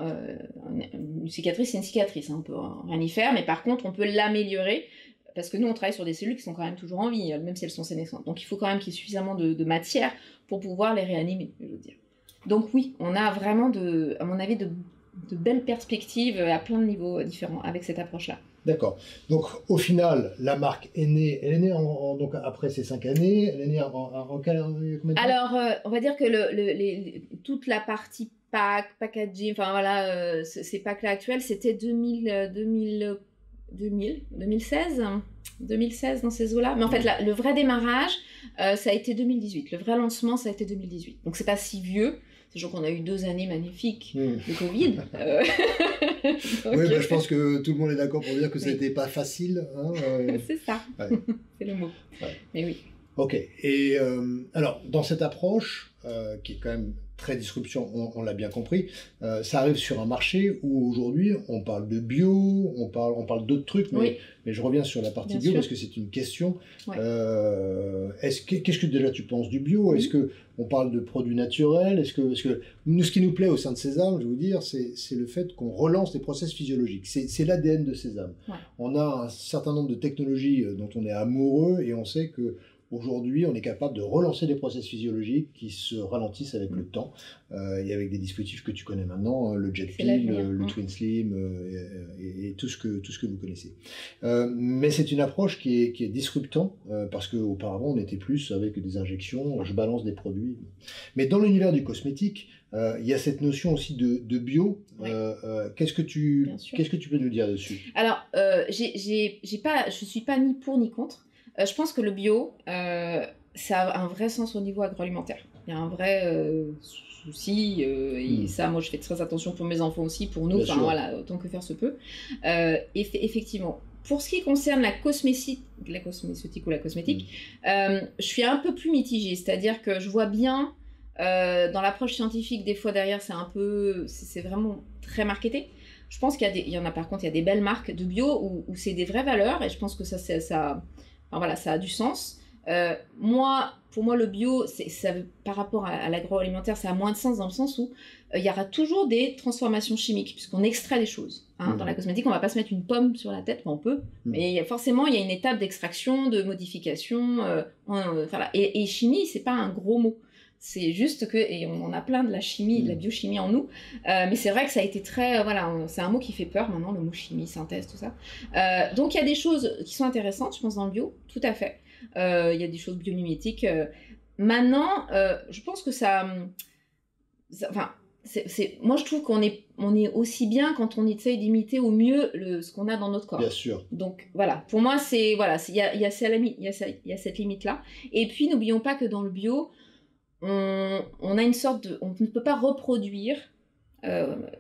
une cicatrice, c'est une cicatrice. Hein, on peut rien y faire, mais par contre, on peut l'améliorer. Parce que nous, on travaille sur des cellules qui sont quand même toujours en vie, même si elles sont sénescentes. Donc, il faut quand même qu'il y ait suffisamment de matière pour pouvoir les réanimer, je veux dire. Donc oui, on a vraiment, à mon avis, de belles perspectives à plein de niveaux différents avec cette approche-là. D'accord. Donc, au final, la marque est née, elle est née donc après ces 5 années, elle est née en combien de temps? Alors, on va dire que toute la partie packaging, enfin voilà, ces packs-là actuels, c'était 2016 dans ces eaux-là. Mais en fait, le vrai démarrage, ça a été 2018. Le vrai lancement, ça a été 2018. Donc, c'est pas si vieux. Sachant qu'on a eu 2 années magnifiques de Covid. Oui, je pense que tout le monde est d'accord pour dire que ça n'était pas facile. Hein, c'est ça, c'est le mot. Ouais. Mais oui. Ok, et alors, dans cette approche, qui est quand même très disruption, on l'a bien compris, ça arrive sur un marché où aujourd'hui on parle de bio, on parle d'autres trucs, mais je reviens sur la partie bio parce que c'est une question. Ouais. Qu'est-ce que déjà tu penses du bio? Est-ce que on parle de produits naturels? Est-ce que nous, ce qui nous plaît au sein de Sésame, je vais vous dire, c'est le fait qu'on relance les process physiologiques. C'est l'ADN de Sésame. Ouais. On a un certain nombre de technologies dont on est amoureux et on sait que aujourd'hui, on est capable de relancer des process physiologiques qui se ralentissent avec le temps et avec des dispositifs que tu connais maintenant, le Jet Peel, le Twin Slim et tout ce que vous connaissez. Mais c'est une approche qui est disruptant parce qu'auparavant, on était plus avec des injections, je balance des produits. Mais dans l'univers du cosmétique, il y a cette notion aussi de bio. Qu'est-ce que tu peux nous dire dessus? Alors, je suis pas ni pour ni contre. Je pense que le bio, ça a un vrai sens au niveau agroalimentaire. Il y a un vrai souci, et ça, moi, je fais très attention pour mes enfants aussi, pour nous, enfin voilà, autant que faire se peut. Effectivement, pour ce qui concerne la cosmétique ou la cosmétique, je suis un peu plus mitigée, c'est-à-dire que je vois bien, dans l'approche scientifique, des fois derrière, c'est vraiment très marketé. Je pense qu'il y en a par contre, il y a des belles marques de bio où c'est des vraies valeurs, et je pense que ça a du sens. Pour moi, le bio, par rapport à l'agroalimentaire, ça a moins de sens dans le sens où il y aura toujours des transformations chimiques, puisqu'on extrait des choses. Dans la cosmétique, on ne va pas se mettre une pomme sur la tête, on peut, mais forcément, il y a une étape d'extraction, de modification. Et chimie, c'est pas un gros mot. C'est juste et on a plein de la chimie, de la biochimie en nous, mais c'est vrai que ça a été très, c'est un mot qui fait peur maintenant, le mot chimie, synthèse, tout ça. Donc il y a des choses qui sont intéressantes, je pense, dans le bio, tout à fait. Il y a des choses biomimétiques. Maintenant, je pense que moi je trouve qu'on est aussi bien quand on essaye d'imiter au mieux ce qu'on a dans notre corps. Bien sûr. Donc voilà, pour moi il y a cette limite là. Et puis n'oublions pas que dans le bio, on a une sorte on ne peut pas reproduire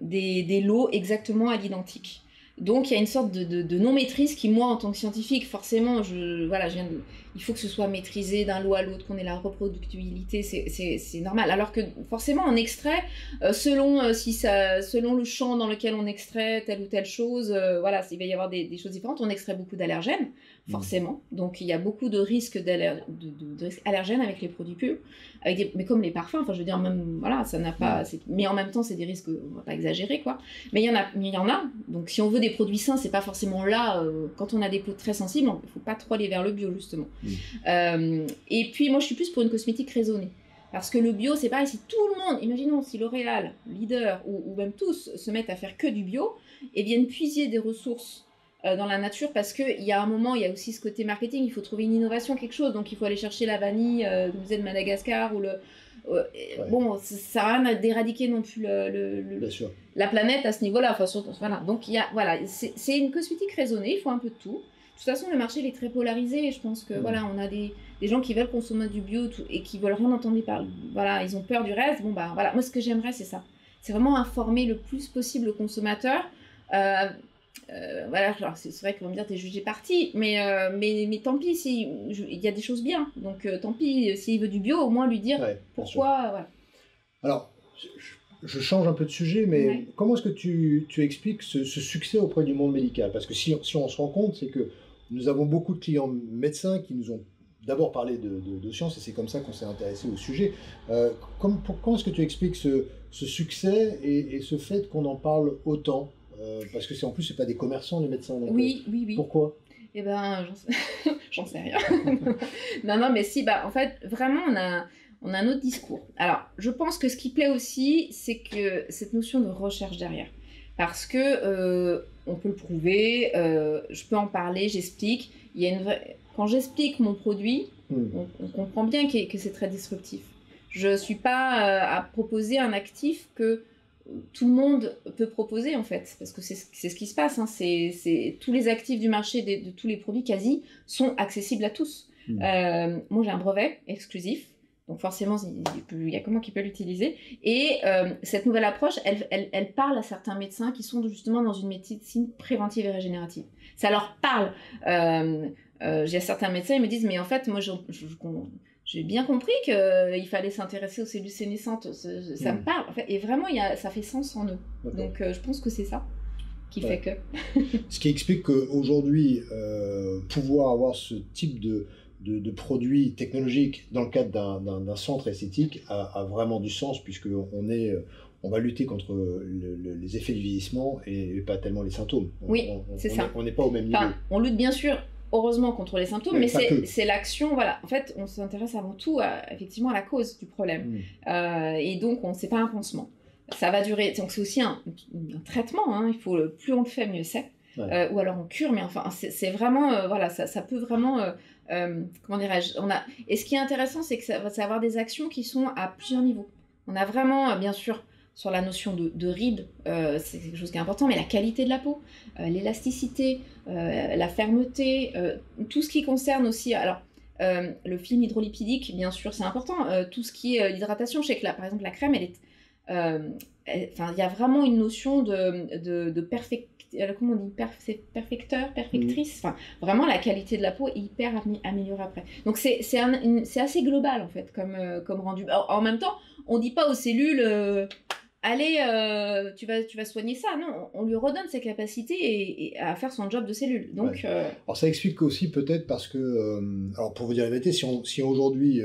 des lots exactement à l'identique. Donc il y a une sorte de non-maîtrise qui, moi, en tant que scientifique, forcément, il faut que ce soit maîtrisé d'un lot à l'autre, qu'on ait la reproductibilité, c'est normal. Alors que forcément, en extrait, selon le champ dans lequel on extrait telle ou telle chose, voilà, il va y avoir des choses différentes. On extrait beaucoup d'allergènes, forcément. Donc il y a beaucoup de risques allergènes avec les produits purs, mais comme les parfums, enfin je veux dire, même, voilà, ça n'a pas... Mais en même temps, c'est des risques, on va pas exagérer, quoi. Mais il y en a. Donc si on veut des produits sains, c'est pas forcément là, quand on a des peaux très sensibles, il faut pas trop aller vers le bio, justement. Et puis moi je suis plus pour une cosmétique raisonnée, parce que le bio c'est pareil, si tout le monde, imaginons si L'Oréal, leader, ou même tous se mettent à faire que du bio et viennent puiser des ressources dans la nature, parce qu'il y a un moment, il y a aussi ce côté marketing, il faut trouver une innovation, quelque chose, donc il faut aller chercher la vanille de Madagascar, ou bon, ça sert à rien d'éradiquer non plus la planète à ce niveau-là. Enfin, voilà. Donc voilà, c'est une cosmétique raisonnée, il faut un peu de tout. De toute façon, le marché il est très polarisé. Je pense que voilà, on a des gens qui veulent consommer du bio et qui veulent rien entendre parler. Voilà, ils ont peur du reste. Bon bah voilà, moi ce que j'aimerais c'est ça. C'est vraiment informer le plus possible le consommateur. Voilà, c'est vrai qu'on va me dire t'es jugé parti, mais tant pis il y a des choses bien. Donc tant pis s'il veut du bio, au moins lui dire pourquoi. Voilà. Alors, je change un peu de sujet, mais comment est-ce que tu expliques ce succès auprès du monde médical? Parce que si on se rend compte, c'est que nous avons beaucoup de clients médecins qui nous ont d'abord parlé de science, et c'est comme ça qu'on s'est intéressé au sujet. Comment est-ce que tu expliques ce succès et ce fait qu'on en parle autant? Parce que en plus, c'est pas des commerçants, les médecins. Donc, oui. Pourquoi? Eh ben, j'en sais rien. non, mais si, en fait, vraiment, on a un autre discours. Alors, je pense que ce qui plaît aussi, c'est que cette notion de recherche derrière. Parce que on peut le prouver, je peux en parler, j'explique. Il y a quand j'explique mon produit, on comprend bien que c'est très disruptif. Je ne suis pas à proposer un actif que tout le monde peut proposer, en fait, parce que c'est ce qui se passe. Hein. Tous les actifs du marché de tous les produits quasi sont accessibles à tous. Moi, j'ai un brevet exclusif. Donc forcément, il y a que moi qui peux l'utiliser. Et cette nouvelle approche, elle parle à certains médecins qui sont justement dans une médecine préventive et régénérative. Ça leur parle. J'ai certains médecins, ils me disent, mais en fait, moi, j'ai bien compris qu'il fallait s'intéresser aux cellules sénescentes. Ça me parle. En fait, et vraiment, ça fait sens en eux. Okay. Donc je pense que c'est ça qui fait que... Ce qui explique qu'aujourd'hui, pouvoir avoir ce type de produits technologiques dans le cadre d'un centre esthétique a vraiment du sens, puisqu'on va lutter contre les effets du vieillissement et pas tellement les symptômes. C'est ça. On n'est pas au même niveau. On lutte bien sûr, heureusement, contre les symptômes, mais c'est l'action. Voilà. En fait, on s'intéresse avant tout effectivement à la cause du problème. Et donc, c'est pas un pansement. Ça va durer. Donc, c'est aussi un traitement. Hein. Plus on le fait, mieux c'est. Ou alors on cure, mais enfin, c'est vraiment... voilà, ça peut vraiment... comment dirais-je, et ce qui est intéressant, c'est que ça va avoir des actions qui sont à plusieurs niveaux. On a vraiment, bien sûr, sur la notion de rides, c'est quelque chose qui est important, mais la qualité de la peau, l'élasticité, la fermeté, tout ce qui concerne aussi, alors le film hydrolipidique, bien sûr, c'est important, tout ce qui est l'hydratation, je sais que par exemple la crème, il y a vraiment une notion de comment on dit, perfectrice, enfin, vraiment la qualité de la peau est hyper améliorée après. Donc c'est assez global en fait comme rendu. Alors, en même temps, on dit pas aux cellules allez, tu vas soigner ça. Non, on lui redonne ses capacités et à faire son job de cellule. Donc alors ça explique aussi peut-être parce que alors pour vous dire la vérité, si aujourd'hui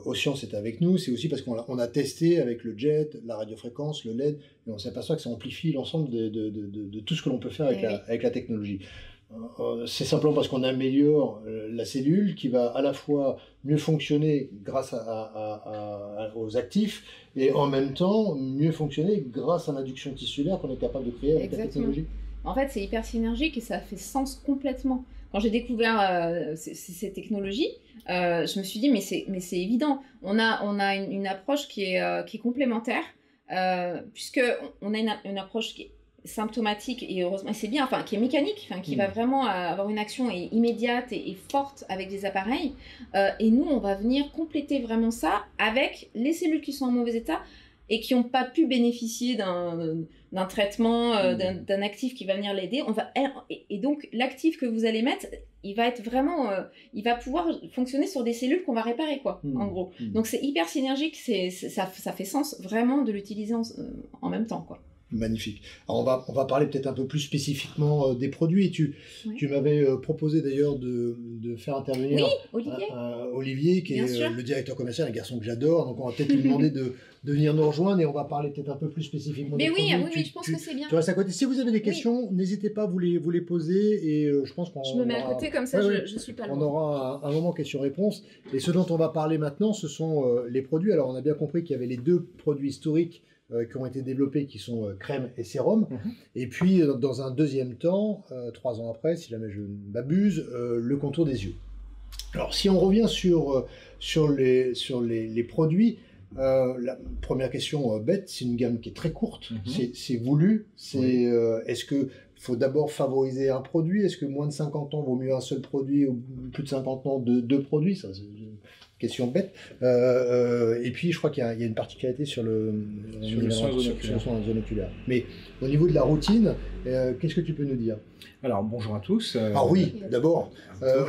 Occians est avec nous, c'est aussi parce qu'on a testé avec le jet, la radiofréquence, le LED, et on s'aperçoit que ça amplifie l'ensemble de tout ce que l'on peut faire avec la technologie. C'est simplement parce qu'on améliore la cellule qui va à la fois mieux fonctionner grâce aux actifs et en même temps mieux fonctionner grâce à l'induction tissulaire qu'on est capable de créer avec la technologie. En fait, c'est hyper synergique et ça fait sens complètement. Quand j'ai découvert ces technologies, je me suis dit, mais c'est évident. On a une approche qui est complémentaire, puisqu'on a une approche qui est symptomatique et heureusement, c'est bien, enfin, qui est mécanique, qui va vraiment avoir une action immédiate et forte avec des appareils. Et nous, on va venir compléter vraiment ça avec les cellules qui sont en mauvais état, et qui n'ont pas pu bénéficier d'un traitement, d'un actif qui va venir l'aider. Et donc, l'actif que vous allez mettre, il va être vraiment... il va pouvoir fonctionner sur des cellules qu'on va réparer, quoi, en gros. Donc, c'est hyper synergique, ça fait sens vraiment de l'utiliser en même temps, quoi. Magnifique. Alors on va parler peut-être un peu plus spécifiquement des produits. Tu m'avais proposé d'ailleurs de faire intervenir Olivier, qui est le directeur commercial, un garçon que j'adore. Donc on va peut-être lui demander de venir nous rejoindre et on va parler peut-être un peu plus spécifiquement des produits. Oui, je pense que c'est bien. Tu restes à côté. Si vous avez des questions, n'hésitez pas à vous les poser et je pense qu'on... Je me mets à côté comme ça, je suis pas loin. On aura un moment questions-réponses. Et ce dont on va parler maintenant, ce sont les produits. Alors on a bien compris qu'il y avait les deux produits historiques qui ont été développés, qui sont crème et sérum. Et puis, dans un deuxième temps, 3 ans après, si jamais je ne m'abuse, le contour des yeux. Alors, si on revient sur les produits, la première question bête, c'est une gamme qui est très courte, c'est voulu. Est-ce qu'il faut d'abord favoriser un produit? Est-ce que moins de 50 ans vaut mieux un seul produit ou plus de 50 ans deux produits? Ça, question bête. Et puis, je crois qu'il y a une particularité sur le soin en zone oculaire. Mais au niveau de la routine, qu'est-ce que tu peux nous dire? Alors, bonjour à tous. Oui, d'abord,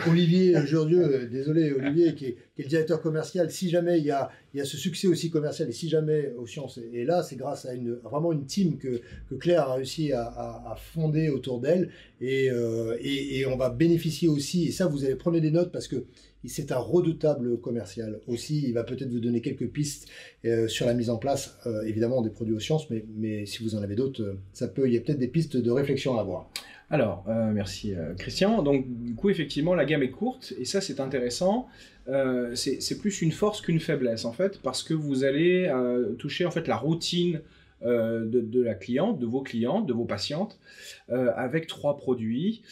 Olivier Jurieu, désolé Olivier, qui est le directeur commercial. Si jamais il y a ce succès aussi commercial, et si jamais Occians est là, c'est grâce à vraiment une team que Claire a réussi à fonder autour d'elle. Et on va bénéficier aussi, et ça vous allez prendre des notes parce que c'est un redoutable commercial aussi. Il va peut-être vous donner quelques pistes sur la mise en place, évidemment, des produits Occians, mais si vous en avez d'autres, il y a peut-être des pistes de réflexion à avoir. Alors, merci Christian. Donc, du coup, effectivement, la gamme est courte, et ça, c'est intéressant. C'est plus une force qu'une faiblesse, en fait, parce que vous allez toucher, en fait, la routine de la cliente, de vos clientes, de vos patientes, avec 3 produits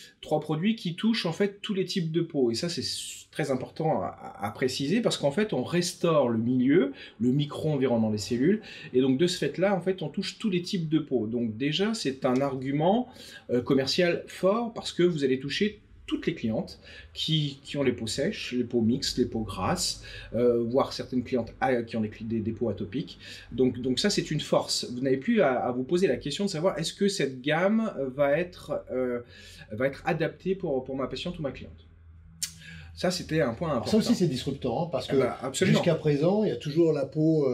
qui touchent en fait tous les types de peau. Et ça, c'est très important à préciser parce qu'en fait, on restaure le milieu, le micro-environnement des cellules, et donc de ce fait-là, en fait, on touche tous les types de peau. Donc déjà, c'est un argument commercial fort parce que vous allez toucher toutes les clientes qui ont les peaux sèches, les peaux mixtes, les peaux grasses, voire certaines clientes qui ont des peaux atopiques. Donc ça, c'est une force. Vous n'avez plus à vous poser la question de savoir est-ce que cette gamme va être adaptée pour ma patiente ou ma cliente. Ça, c'était un point important. Ça aussi, c'est disruptant, hein, parce que jusqu'à présent, il y a toujours la peau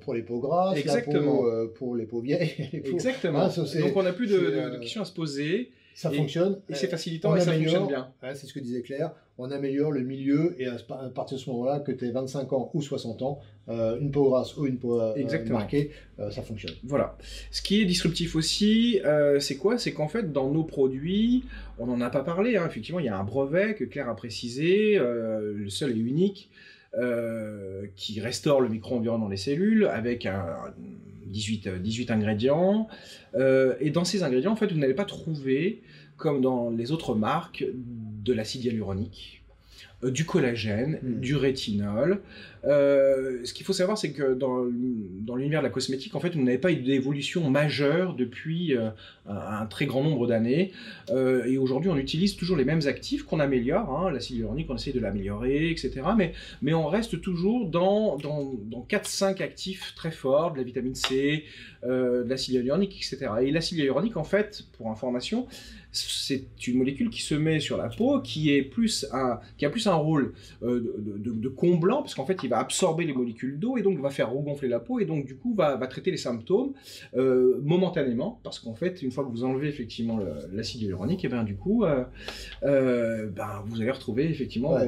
pour les peaux grasses, exactement, la peau pour les peaux vieilles. Exactement. Donc, on n'a plus de questions à se poser. Ça fonctionne. Et c'est facilitant et ça fonctionne bien. C'est ce que disait Claire. On améliore le milieu et à partir de ce moment-là, que tu aies 25 ans ou 60 ans, une peau grasse ou une peau marquée, ça fonctionne. Voilà. Ce qui est disruptif aussi, c'est quoi? C'est qu'en fait, dans nos produits, on n'en a pas parlé. Hein. Effectivement, il y a un brevet que Claire a précisé, le seul et unique, qui restaure le micro-environnement des cellules avec 18 ingrédients. Et dans ces ingrédients, en fait, vous n'allez pas trouver, comme dans les autres marques, de l'acide hyaluronique, du collagène, du rétinol. Ce qu'il faut savoir, c'est que dans l'univers de la cosmétique, en fait, vous n'avez pas eu d'évolution majeure depuis un très grand nombre d'années. Et aujourd'hui, on utilise toujours les mêmes actifs qu'on améliore. Hein. L'acide hyaluronique, on essaie de l'améliorer, etc. Mais on reste toujours dans 4-5 actifs très forts, de la vitamine C, de l'acide hyaluronique, etc. Et l'acide hyaluronique, en fait, pour information, c'est une molécule qui se met sur la peau, qui a plus un rôle de comblant, parce qu'en fait, il va absorber les molécules d'eau et donc va faire regonfler la peau et donc du coup va traiter les symptômes momentanément, parce qu'en fait, une fois que vous enlevez effectivement l'acide hyaluronique, et bien du coup, vous allez retrouver effectivement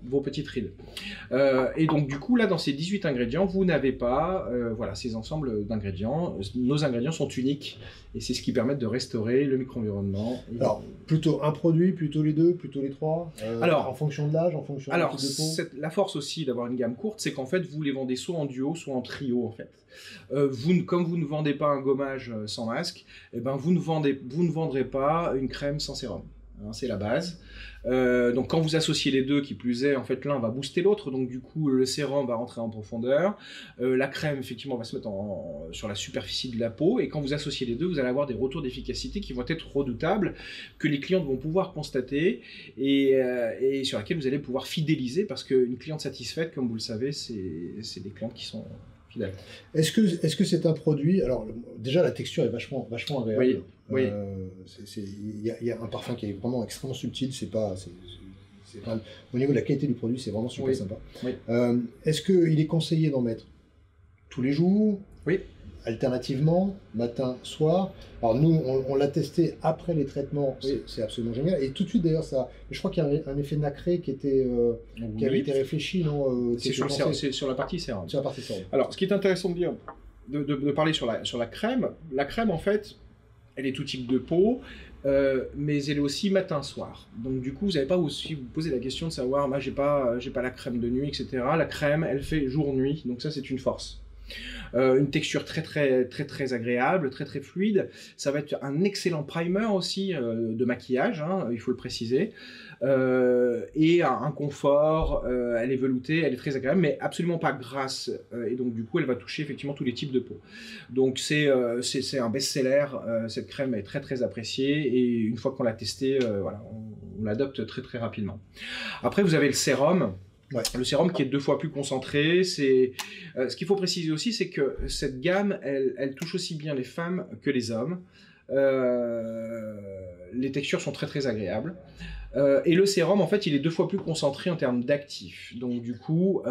vos petites rides. Et donc du coup, là, dans ces 18 ingrédients, vous n'avez pas ces ensembles d'ingrédients. Nos ingrédients sont uniques et c'est ce qui permet de restaurer le micro-environnement. Alors, plutôt un produit, plutôt les deux, plutôt les trois, en fonction de l'âge, en fonction de type de peau. La force aussi d'avoir une gamme courte, c'est qu'en fait, vous les vendez soit en duo, soit en trio, en fait. Comme vous ne vendez pas un gommage sans masque, eh ben, vous ne vendrez pas une crème sans sérum. Hein, c'est la base. Donc quand vous associez les deux, qui plus est, en fait l'un va booster l'autre, donc du coup le sérum va rentrer en profondeur, la crème effectivement va se mettre sur la superficie de la peau, et quand vous associez les deux, vous allez avoir des retours d'efficacité qui vont être redoutables, que les clientes vont pouvoir constater, et sur laquelle vous allez pouvoir fidéliser, parce qu'une cliente satisfaite, comme vous le savez, c'est des clientes qui sont fidèle. Est-ce que c'est un produit... Alors, déjà, la texture est vachement agréable. Oui. Il y a un parfum qui est vraiment extrêmement subtil. Au niveau de la qualité du produit, c'est vraiment super sympa. Oui. Est-ce qu'il est conseillé d'en mettre tous les jours? Oui. Alternativement, matin, soir. Alors nous, on l'a testé après les traitements, c'est absolument génial. Et tout de suite d'ailleurs, je crois qu'il y a un effet nacré qui avait été réfléchi, non C'est sur la partie sérum. Sur la partie sérum. Alors, ce qui est intéressant de dire, de parler sur la crème. La crème, en fait, elle est tout type de peau, mais elle est aussi matin-soir. Donc du coup, vous n'allez pas aussi vous poser la question de savoir, moi j'ai pas la crème de nuit, etc. La crème, elle fait jour-nuit, donc ça c'est une force. Une texture très agréable, très fluide. Ça va être un excellent primer aussi de maquillage, hein, il faut le préciser. Et un confort, elle est veloutée, elle est très agréable, mais absolument pas grasse. Et donc du coup, elle va toucher effectivement tous les types de peau. Donc c'est un best-seller. Cette crème est très appréciée et une fois qu'on l'a testée, voilà, on l'adopte très rapidement. Après, vous avez le sérum. Ouais. Le sérum qui est 2 fois plus concentré. Ce qu'il faut préciser aussi, c'est que cette gamme, elle touche aussi bien les femmes que les hommes. Les textures sont très agréables. Et le sérum, en fait, il est 2 fois plus concentré en termes d'actifs. Donc du coup,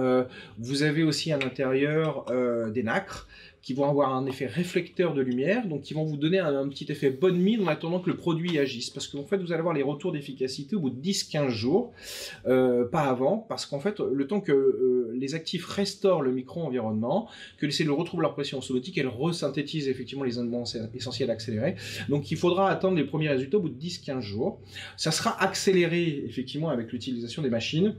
vous avez aussi à l'intérieur des nacres qui vont avoir un effet réflecteur de lumière, donc qui vont vous donner un petit effet bonne mine en attendant que le produit agisse. Parce qu'en fait, vous allez avoir les retours d'efficacité au bout de 10-15 jours, pas avant, parce qu'en fait, le temps que les actifs restaurent le micro-environnement, que les cellules retrouvent leur pression osmotique, elles resynthétisent effectivement les éléments essentiels accélérés. Donc il faudra attendre les premiers résultats au bout de 10-15 jours. Ça sera accéléré effectivement avec l'utilisation des machines.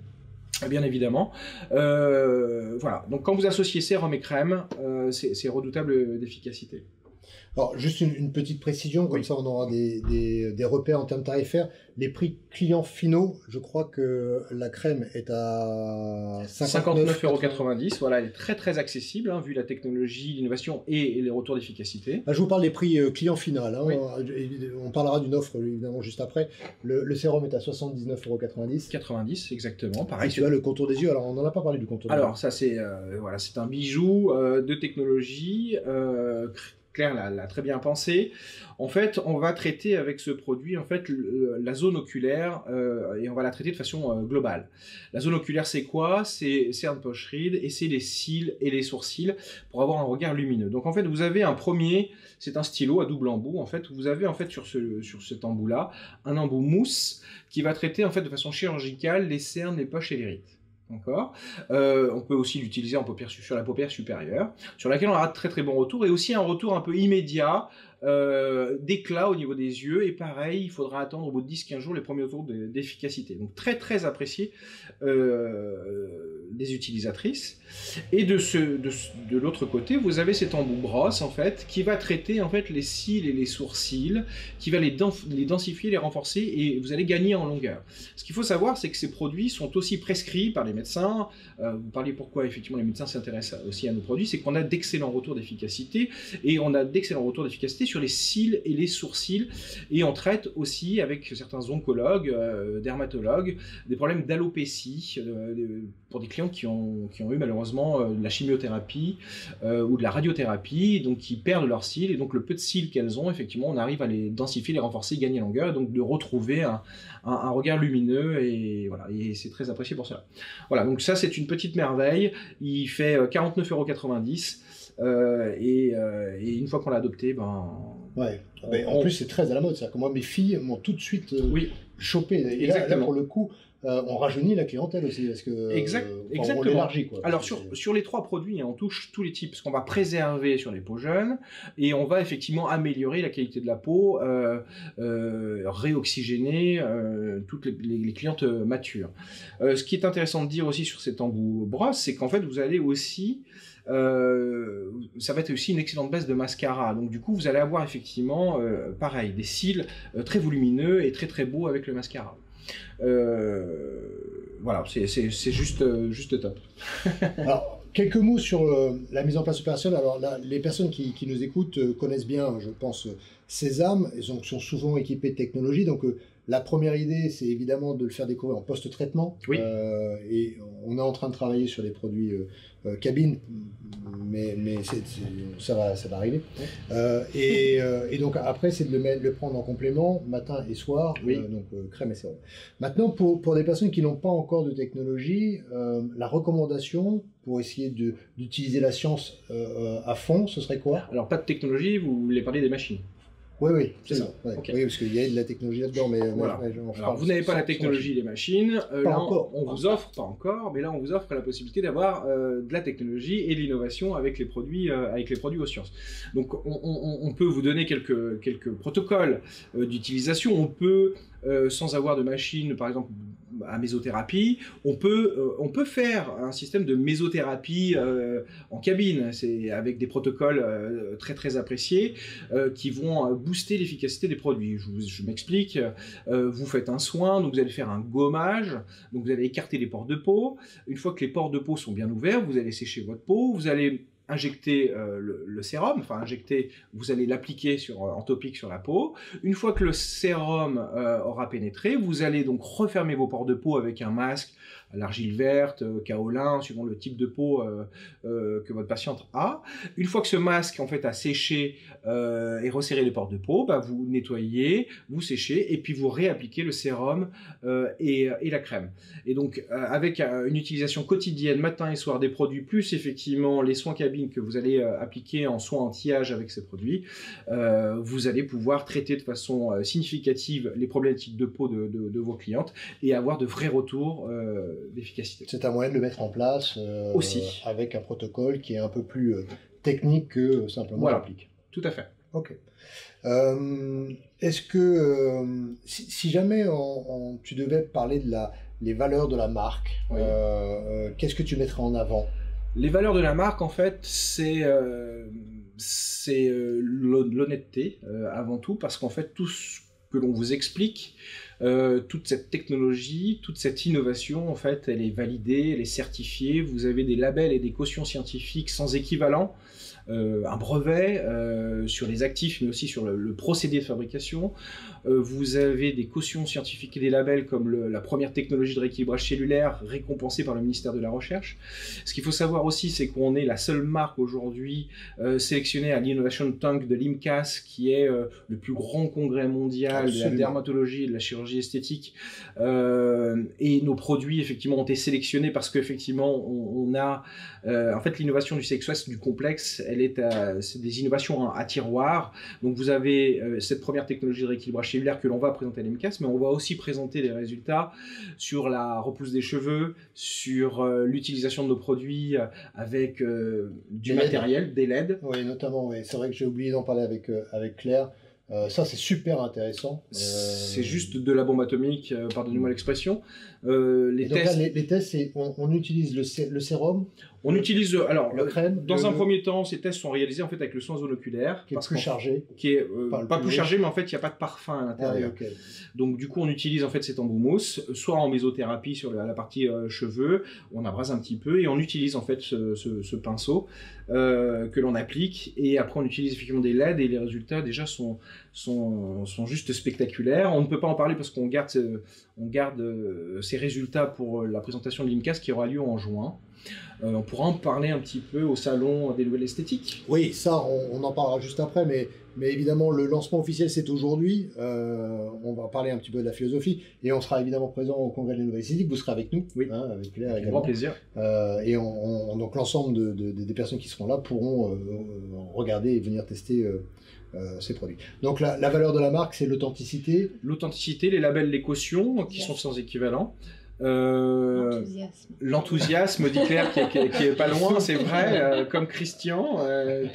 Bien évidemment. Voilà. Donc quand vous associez sérum et crème, c'est redoutable d'efficacité. Alors, juste une petite précision, comme ça on aura des repères en termes tarifaires. Les prix clients finaux, je crois que la crème est à 59,90 €. Voilà, elle est très accessible, hein, vu la technologie, l'innovation et les retours d'efficacité. Là, je vous parle des prix client final. Hein. Oui. On parlera d'une offre évidemment juste après. Le sérum est à 79,90 €. 90, exactement. Pareil. Et tu as le contour des yeux. Alors, on n'en a pas parlé du contour des yeux. Alors, ça, c'est voilà, c'est un bijou de technologie. Claire l'a très bien pensé. En fait, on va traiter avec ce produit en fait la zone oculaire et on va la traiter de façon globale. La zone oculaire, c'est quoi? C'est un poche ride et c'est les cils et les sourcils pour avoir un regard lumineux. Donc en fait, vous avez un premier, c'est un stylo à double embout. En fait, vous avez en fait sur cet embout-là un embout mousse qui va traiter en fait de façon chirurgicale les cernes, les poches et les rides. D'accord. On peut aussi l'utiliser sur la paupière supérieure, sur laquelle on aura de très bons retours, et aussi un retour un peu immédiat d'éclat au niveau des yeux, et pareil, il faudra attendre au bout de 10-15 jours les premiers retours d'efficacité. Donc très apprécié des utilisatrices. Et de l'autre côté, vous avez cet embout brosse en fait, qui va traiter en fait les cils et les sourcils, qui va les densifier, les renforcer, et vous allez gagner en longueur. Ce qu'il faut savoir, c'est que ces produits sont aussi prescrits par les médecins. Vous parliez pourquoi effectivement les médecins s'intéressent aussi à nos produits, c'est qu'on a d'excellents retours d'efficacité, et on a d'excellents retours d'efficacité sur les cils et les sourcils, et on traite aussi avec certains oncologues, dermatologues, des problèmes d'alopécie pour des clients qui ont eu malheureusement de la chimiothérapie ou de la radiothérapie, donc qui perdent leurs cils, et donc le peu de cils qu'elles ont, effectivement, on arrive à les densifier, les renforcer, gagner longueur, et donc de retrouver un regard lumineux, et voilà, et c'est très apprécié pour cela. Voilà, donc ça c'est une petite merveille, il fait 49,90 €, et une fois qu'on l'a adopté, ouais. En plus c'est très à la mode, c'est-à-dire que moi mes filles m'ont tout de suite chopé, et là pour le coup on rajeunit la clientèle aussi, parce que exactement. On l'élargit, quoi. Alors sur les 3 produits, on touche tous les types, parce qu'on va préserver sur les peaux jeunes, et on va effectivement améliorer la qualité de la peau, réoxygéner toutes les clientes matures. Ce qui est intéressant de dire aussi sur cet embout brosse, c'est qu'en fait vous allez aussi ça va être aussi une excellente base de mascara, donc du coup vous allez avoir effectivement pareil, des cils très volumineux et très beaux avec le mascara. Voilà, c'est juste top. Alors, quelques mots sur la mise en place opérationnelle. Alors là, les personnes qui nous écoutent connaissent bien, je pense, ces armes sont souvent équipées de technologie. Donc, la première idée, c'est évidemment de le faire découvrir en post-traitement. Oui. Et on est en train de travailler sur les produits cabines, mais ça va arriver. Oui. Et donc après, c'est de le prendre en complément matin et soir, oui. Donc crème et sérum. Maintenant, pour des personnes qui n'ont pas encore de technologie, la recommandation pour essayer d'utiliser la science à fond, ce serait quoi? Alors, pas de technologie, vous voulez parler des machines? Oui, c'est ça. Ouais. Okay. Oui, parce qu'il y a de la technologie là-dedans, mais voilà. Alors, vous n'avez pas la technologie des machines. Là, encore. On vous offre, pas encore, mais là, on vous offre la possibilité d'avoir de la technologie et de l'innovation avec les produits aux sciences. Donc, on peut vous donner quelques protocoles d'utilisation. On peut, sans avoir de machine, par exemple, à mésothérapie, on peut faire un système de mésothérapie en cabine, c'est avec des protocoles très très appréciés qui vont booster l'efficacité des produits. Je m'explique, vous faites un soin, donc vous allez faire un gommage, donc vous allez écarter les pores de peau. Une fois que les pores de peau sont bien ouverts, vous allez sécher votre peau, vous allez injecter le sérum, vous allez l'appliquer en topique sur la peau. Une fois que le sérum aura pénétré, vous allez donc refermer vos pores de peau avec un masque à l'argile verte, kaolin, suivant le type de peau que votre patiente a. Une fois que ce masque en fait a séché et resserré les pores de peau, vous nettoyez, vous séchez et puis vous réappliquez le sérum et la crème. Et donc avec une utilisation quotidienne, matin et soir des produits, plus effectivement les soins cabines que vous allez appliquer en soins anti-âge avec ces produits, vous allez pouvoir traiter de façon significative les problématiques de peau de vos clientes et avoir de vrais retours d'efficacité. C'est un moyen de le mettre en place aussi avec un protocole qui est un peu plus technique que simplement l'applique. Tout à fait. Ok. Est-ce que si jamais tu devais parler de les valeurs de la marque, oui. Qu'est-ce que tu mettrais en avant? Les valeurs de la marque, en fait, c'est l'honnêteté avant tout, parce qu'en fait, tout ce que l'on vous explique, toute cette technologie, toute cette innovation, en fait, elle est validée, elle est certifiée. Vous avez des labels et des cautions scientifiques sans équivalent. Un brevet sur les actifs, mais aussi sur le procédé de fabrication. Vous avez des cautions scientifiques et des labels comme la première technologie de rééquilibrage cellulaire récompensée par le ministère de la Recherche. Ce qu'il faut savoir aussi, c'est qu'on est la seule marque aujourd'hui sélectionnée à l'Innovation Tank de l'IMCAS, qui est le plus grand congrès mondial de la dermatologie et de la chirurgie esthétique. Et nos produits, effectivement, ont été sélectionnés parce qu'effectivement, on a... en fait, l'innovation du Sex du complexe, c'est des innovations à tiroir. Donc vous avez cette première technologie de rééquilibrage cellulaire que l'on va présenter à l'IMCAS, mais on va aussi présenter des résultats sur la repousse des cheveux, sur l'utilisation de nos produits avec du matériel, des LED. Oui, notamment, oui. C'est vrai que j'ai oublié d'en parler avec Claire. Ça, c'est super intéressant. C'est juste de la bombe atomique, pardonnez-moi l'expression. Les tests, on utilise le sérum. On utilise alors la crème. Dans un premier temps, ces tests sont réalisés en fait avec le soin zone oculaire, qui est plus chargé. Qui est pas plus chargé, mais en fait il n'y a pas de parfum à l'intérieur. Ah, okay. Donc du coup, on utilise en fait cet embout mousse, soit en mésothérapie sur la partie cheveux, on abrase un petit peu et on utilise en fait ce pinceau que l'on applique, et après on utilise effectivement des LED et les résultats déjà sont juste spectaculaires. On ne peut pas en parler parce qu'on garde ces résultats pour la présentation de l'IMCAS qui aura lieu en juin. On pourra en parler un petit peu au salon des nouvelles esthétiques. Oui, ça, on en parlera juste après, mais évidemment, le lancement officiel, c'est aujourd'hui. On va parler un petit peu de la philosophie, et on sera évidemment présent au congrès des nouvelles esthétiques. Vous serez avec nous, oui, avec Claire également. Grand plaisir. Et donc l'ensemble des personnes qui seront là pourront regarder et venir tester ces produits. Donc la valeur de la marque, c'est l'authenticité. L'authenticité, les labels, les cautions, qui sont sans équivalent. L'enthousiasme, dit Claire, qui est pas loin, c'est vrai, comme Christian,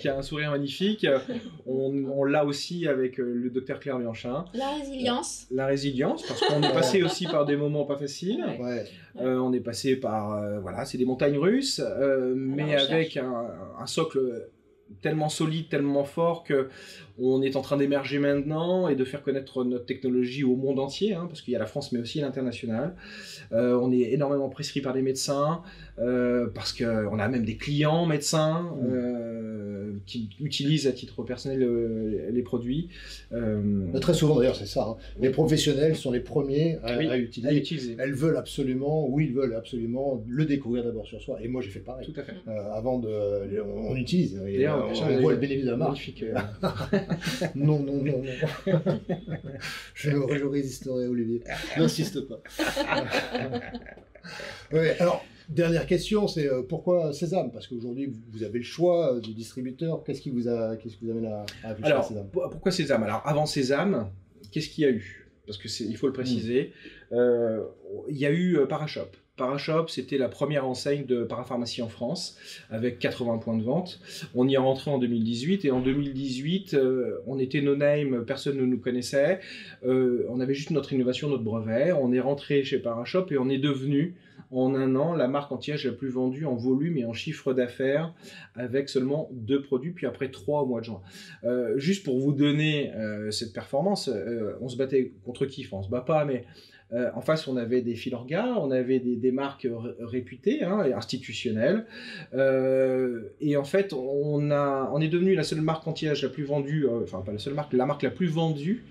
qui a un sourire magnifique. On l'a aussi avec le docteur Claire Bianchin. La résilience, parce qu'on est passé aussi par des moments pas faciles. Ouais. On est passé par, c'est des montagnes russes, mais avec un socle tellement solide, tellement fort que on est en train d'émerger maintenant et de faire connaître notre technologie au monde entier, hein, parce qu'il y a la France mais aussi l'international. On est énormément prescrit par des médecins, parce qu'on a même des clients médecins qui utilisent à titre personnel les produits. Très souvent d'ailleurs c'est ça, hein. Les professionnels sont les premiers à utiliser. Ils veulent absolument le découvrir d'abord sur soi. Et moi j'ai fait pareil. Tout à fait. On utilise. On voit le bénéfice de la marque. Magnifique. Non. je résisterai, Olivier. N'insiste pas. Ouais, alors, dernière question, c'est pourquoi Sésame? Parce qu'aujourd'hui, vous avez le choix du distributeur. Qu'est-ce qui vous amène à réfléchir à Sésame? Pourquoi Sésame? Alors, avant Sésame, qu'est-ce qu'il y a eu? Parce que il faut le préciser. Il y a eu Parashop. Parashop, c'était la première enseigne de parapharmacie en France, avec 80 points de vente. On y est rentré en 2018, et en 2018, on était no-name, personne ne nous connaissait. On avait juste notre innovation, notre brevet. On est rentré chez Parashop et on est devenu, en un an, la marque anti-âge la plus vendue en volume et en chiffre d'affaires, avec seulement 2 produits, puis après 3 au mois de juin. Juste pour vous donner cette performance, on se battait contre qui? Enfin, on se bat pas, mais... en face, on avait des Filorga, on avait des marques réputées, hein, et institutionnelles. Et en fait, on est devenu la seule marque anti-âge la plus vendue, enfin pas la seule marque, la marque la plus vendue,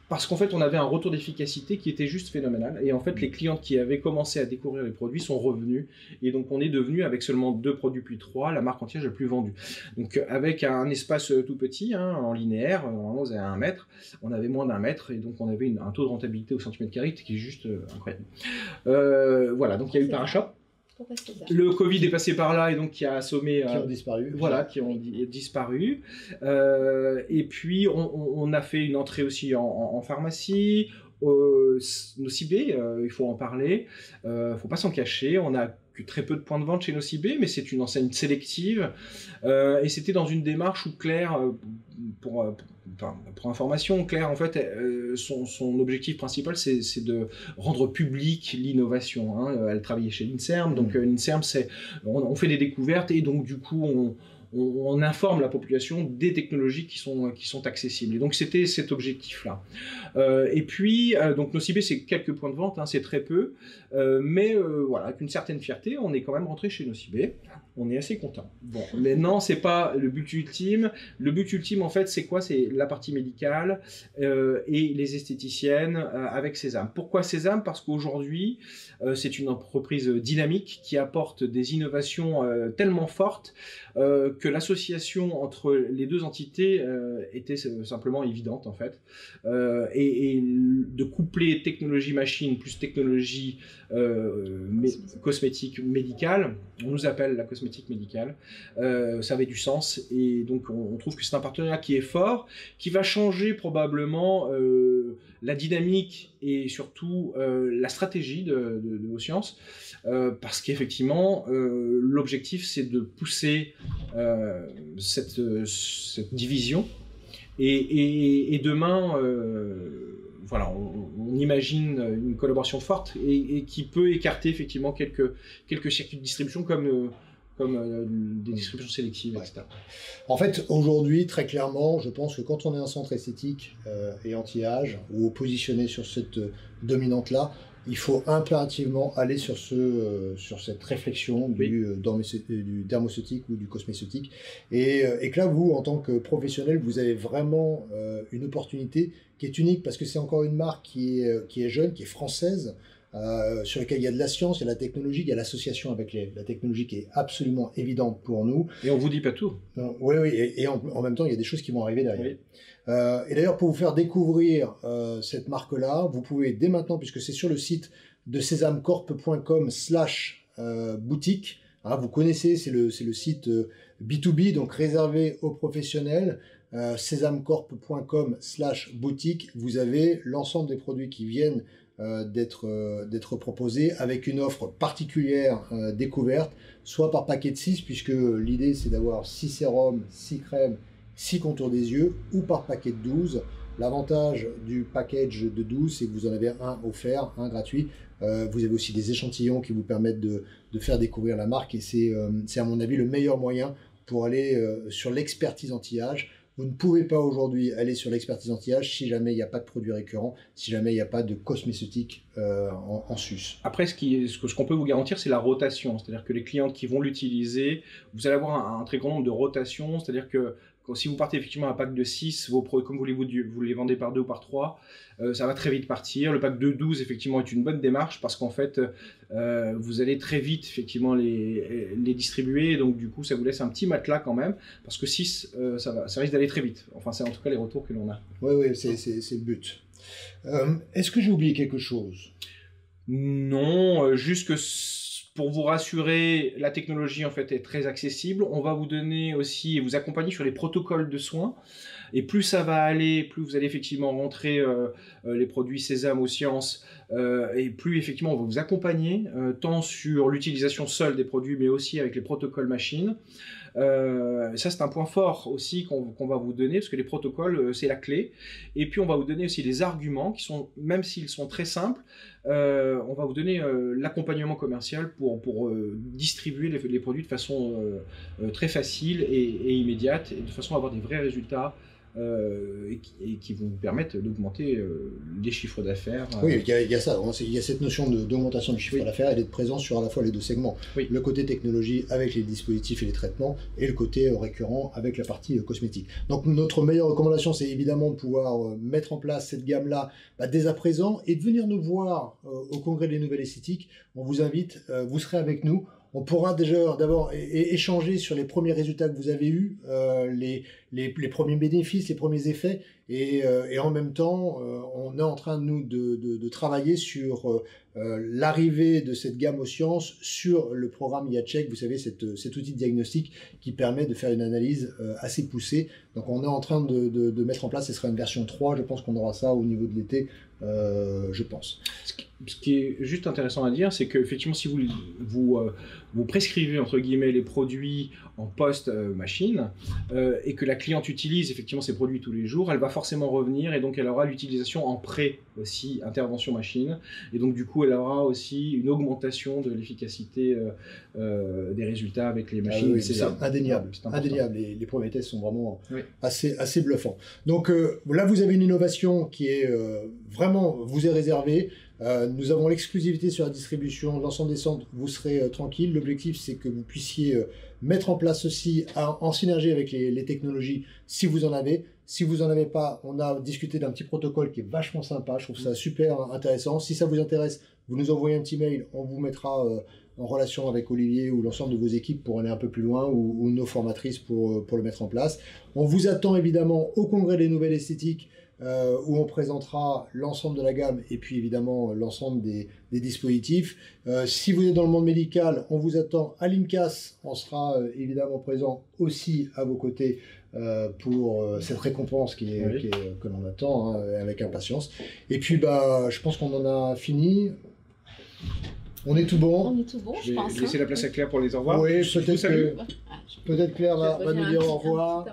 parce qu'en fait, on avait un retour d'efficacité qui était juste phénoménal. Et en fait, les clients qui avaient commencé à découvrir les produits sont revenus. Et donc, on est devenu, avec seulement 2 produits puis 3, la marque anti-âge la plus vendue. Donc, avec un espace tout petit, hein, en linéaire, normalement, vous avez 1 mètre. On avait moins d'1 mètre. Et donc, on avait un taux de rentabilité au centimètre carré qui est juste incroyable. Voilà, donc il y a eu Parashop. Le Covid est passé par là et donc qui a assommé... qui ont disparu. Voilà, qui ont disparu. Et puis, on a fait une entrée aussi en pharmacie. Nocibé, il faut en parler. Faut pas s'en cacher. On a que très peu de points de vente chez Nocibé, mais c'est une enseigne sélective. Et c'était dans une démarche où Claire... pour information, Claire, en fait, son objectif principal, c'est de rendre public l'innovation. Hein. Elle travaillait chez l'INSERM, donc l'INSERM, on fait des découvertes et donc du coup, on informe la population des technologies qui sont accessibles. Et donc, c'était cet objectif-là. Et puis, donc Nocibé, c'est quelques points de vente, hein, c'est très peu, mais voilà, avec une certaine fierté, on est quand même rentré chez Nocibé. On est assez content. Bon, mais non, c'est pas le but ultime. Le but ultime, en fait, c'est quoi? C'est la partie médicale et les esthéticiennes avec Sésame. Pourquoi Sésame? Parce qu'aujourd'hui, c'est une entreprise dynamique qui apporte des innovations tellement fortes que l'association entre les 2 entités était simplement évidente, en fait. Et de coupler technologie machine plus technologie cosmétique médicale, on nous appelle la cosmétique médicale, ça avait du sens et donc on trouve que c'est un partenariat qui est fort, qui va changer probablement la dynamique et surtout la stratégie de Oscience, parce qu'effectivement l'objectif c'est de pousser cette division et demain voilà, on imagine une collaboration forte et qui peut écarter effectivement quelques circuits de distribution comme des distributions sélectives, etc. En fait, aujourd'hui, très clairement, je pense que quand on est un centre esthétique et anti-âge, ou positionné sur cette dominante-là, il faut impérativement aller sur cette réflexion du dermoceutique ou du cosméceutique. Et que là, vous, en tant que professionnel, vous avez vraiment une opportunité qui est unique, parce que c'est encore une marque qui est jeune, qui est française, sur laquelle il y a de la science, il y a de la technologie, il y a l'association avec la technologie qui est absolument évidente pour nous. Et on vous dit pas tout. Oui, et en même temps, il y a des choses qui vont arriver derrière. Oui. Et d'ailleurs, pour vous faire découvrir cette marque-là, vous pouvez dès maintenant, puisque c'est sur le site de sesamecorp.com/boutique, hein, vous connaissez, c'est le site B2B, donc réservé aux professionnels, sesamecorp.com/boutique, vous avez l'ensemble des produits qui viennent d'être proposés avec une offre particulière découverte, soit par paquet de 6, puisque l'idée c'est d'avoir 6 sérums, 6 crèmes, 6 contours des yeux, ou par paquet de 12. L'avantage du package de 12, c'est que vous en avez un offert, un gratuit. Vous avez aussi des échantillons qui vous permettent de faire découvrir la marque, et c'est à mon avis le meilleur moyen pour aller sur l'expertise anti-âge. Vous ne pouvez pas aujourd'hui aller sur l'expertise anti-âge si jamais il n'y a pas de produit récurrent, si jamais il n'y a pas de cosmétique en sus. Après, ce qu'on peut vous garantir, c'est la rotation. C'est-à-dire que les clientes qui vont l'utiliser, vous allez avoir un très grand nombre de rotations. C'est-à-dire que si vous partez effectivement un pack de 6, vos produits, comme vous les vendez par 2 ou par 3, ça va très vite partir. Le pack de 12, effectivement, est une bonne démarche parce qu'en fait, vous allez très vite, effectivement, les distribuer. Donc, du coup, ça vous laisse un petit matelas quand même parce que 6, ça risque d'aller très vite. Enfin, c'est en tout cas les retours que l'on a. Oui, c'est le but. Est-ce que j'ai oublié quelque chose? Non, juste que pour vous rassurer, la technologie en fait est très accessible. On va vous donner aussi et vous accompagner sur les protocoles de soins. Et plus ça va aller, plus vous allez effectivement rentrer les produits Sésame aux sciences, et plus effectivement on va vous accompagner tant sur l'utilisation seule des produits, mais aussi avec les protocoles machines. Ça c'est un point fort aussi qu'on va vous donner, parce que les protocoles c'est la clé. Et puis on va vous donner aussi des arguments qui sont, même s'ils sont très simples, on va vous donner l'accompagnement commercial pour distribuer les produits de façon très facile et immédiate, et de façon à avoir des vrais résultats et qui vont vous permettre d'augmenter les chiffres d'affaires. Oui, il y a ça, il y a cette notion d'augmentation du chiffre d'affaires et d'être présent sur à la fois les deux segments. Oui. Le côté technologie avec les dispositifs et les traitements, et le côté récurrent avec la partie cosmétique. Donc notre meilleure recommandation, c'est évidemment de pouvoir mettre en place cette gamme-là dès à présent et de venir nous voir au Congrès des Nouvelles Esthétiques. On vous invite, vous serez avec nous. On pourra déjà d'abord échanger sur les premiers résultats que vous avez eus, les premiers bénéfices, les premiers effets, et en même temps, on est en train de travailler sur l'arrivée de cette gamme aux sciences sur le programme IACHEC, vous savez, cet outil de diagnostic qui permet de faire une analyse assez poussée. Donc on est en train de mettre en place, ce sera une version 3, je pense qu'on aura ça au niveau de l'été, je pense. Ce qui est juste intéressant à dire, c'est qu'effectivement, si vous prescrivez entre guillemets les produits en post-machine et que la cliente utilise effectivement ces produits tous les jours, elle va forcément revenir et donc elle aura l'utilisation en pré aussi, intervention machine, et donc du coup elle aura aussi une augmentation de l'efficacité des résultats avec les machines. Oui, c'est indéniable, indéniable. Les premiers tests sont vraiment assez bluffants. Donc là vous avez une innovation qui est vraiment vous est réservée. Nous avons l'exclusivité sur la distribution de l'ensemble des centres, vous serez tranquille. L'objectif, c'est que vous puissiez mettre en place ceci en synergie avec les technologies, si vous en avez. Si vous n'en avez pas, on a discuté d'un petit protocole qui est vachement sympa, je trouve ça super intéressant. Si ça vous intéresse, vous nous envoyez un petit mail, on vous mettra en relation avec Olivier ou l'ensemble de vos équipes pour aller un peu plus loin, ou nos formatrices pour le mettre en place. On vous attend évidemment au Congrès des Nouvelles Esthétiques, où on présentera l'ensemble de la gamme et puis évidemment l'ensemble des dispositifs. Si vous êtes dans le monde médical, on vous attend à l'IMCAS, on sera évidemment présent aussi à vos côtés pour cette récompense que l'on attend avec impatience. Et puis je pense qu'on en a fini. On est tout bon. On est tout bon, je pense. Je vais laisser la place à Claire pour les au revoir. Oui, peut-être Claire va nous dire au revoir.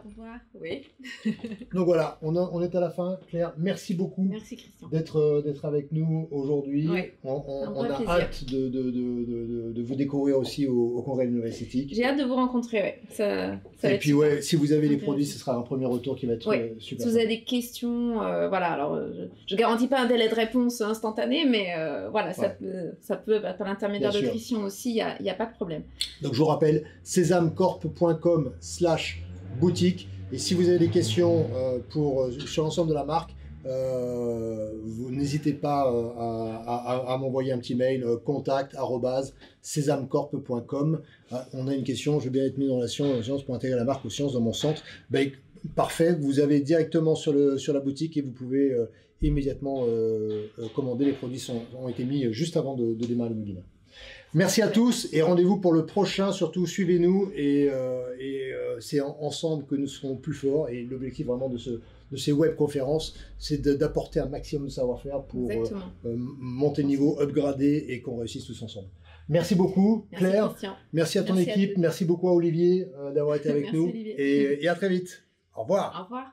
Oui. Donc voilà, on est à la fin. Claire, merci beaucoup. Merci Christian. D'être avec nous aujourd'hui. Oui. On a hâte de vous découvrir aussi au Congrès des Nouvelles Esthétiques. J'ai hâte de vous rencontrer, ouais. Ça et puis si vous avez les produits, ce sera un premier retour qui va être super. Si vous avez des questions, voilà, alors je garantis pas un délai de réponse instantané, mais voilà, ça peut par l'intermédiaire de Christian aussi, il n'y a pas de problème. Donc je vous rappelle, sesamecorp.com/boutique. Et si vous avez des questions sur l'ensemble de la marque, vous n'hésitez pas à m'envoyer un petit mail, contact@sesamecorp.com. On a une question, je veux bien être mis en relation aux sciences pour intégrer la marque aux sciences dans mon centre. Parfait, vous avez directement sur la boutique et vous pouvez immédiatement commander. Les produits ont été mis juste avant de démarrer le webinaire. Merci à tous et rendez-vous pour le prochain. Surtout, suivez-nous et c'est ensemble que nous serons plus forts. Et l'objectif vraiment de ces webconférences, c'est d'apporter un maximum de savoir-faire pour monter le niveau, upgrader et qu'on réussisse tous ensemble. Merci beaucoup, Claire. Christian. Merci à ton équipe. Merci beaucoup à Olivier d'avoir été avec nous. Et à très vite. Au revoir. Au revoir.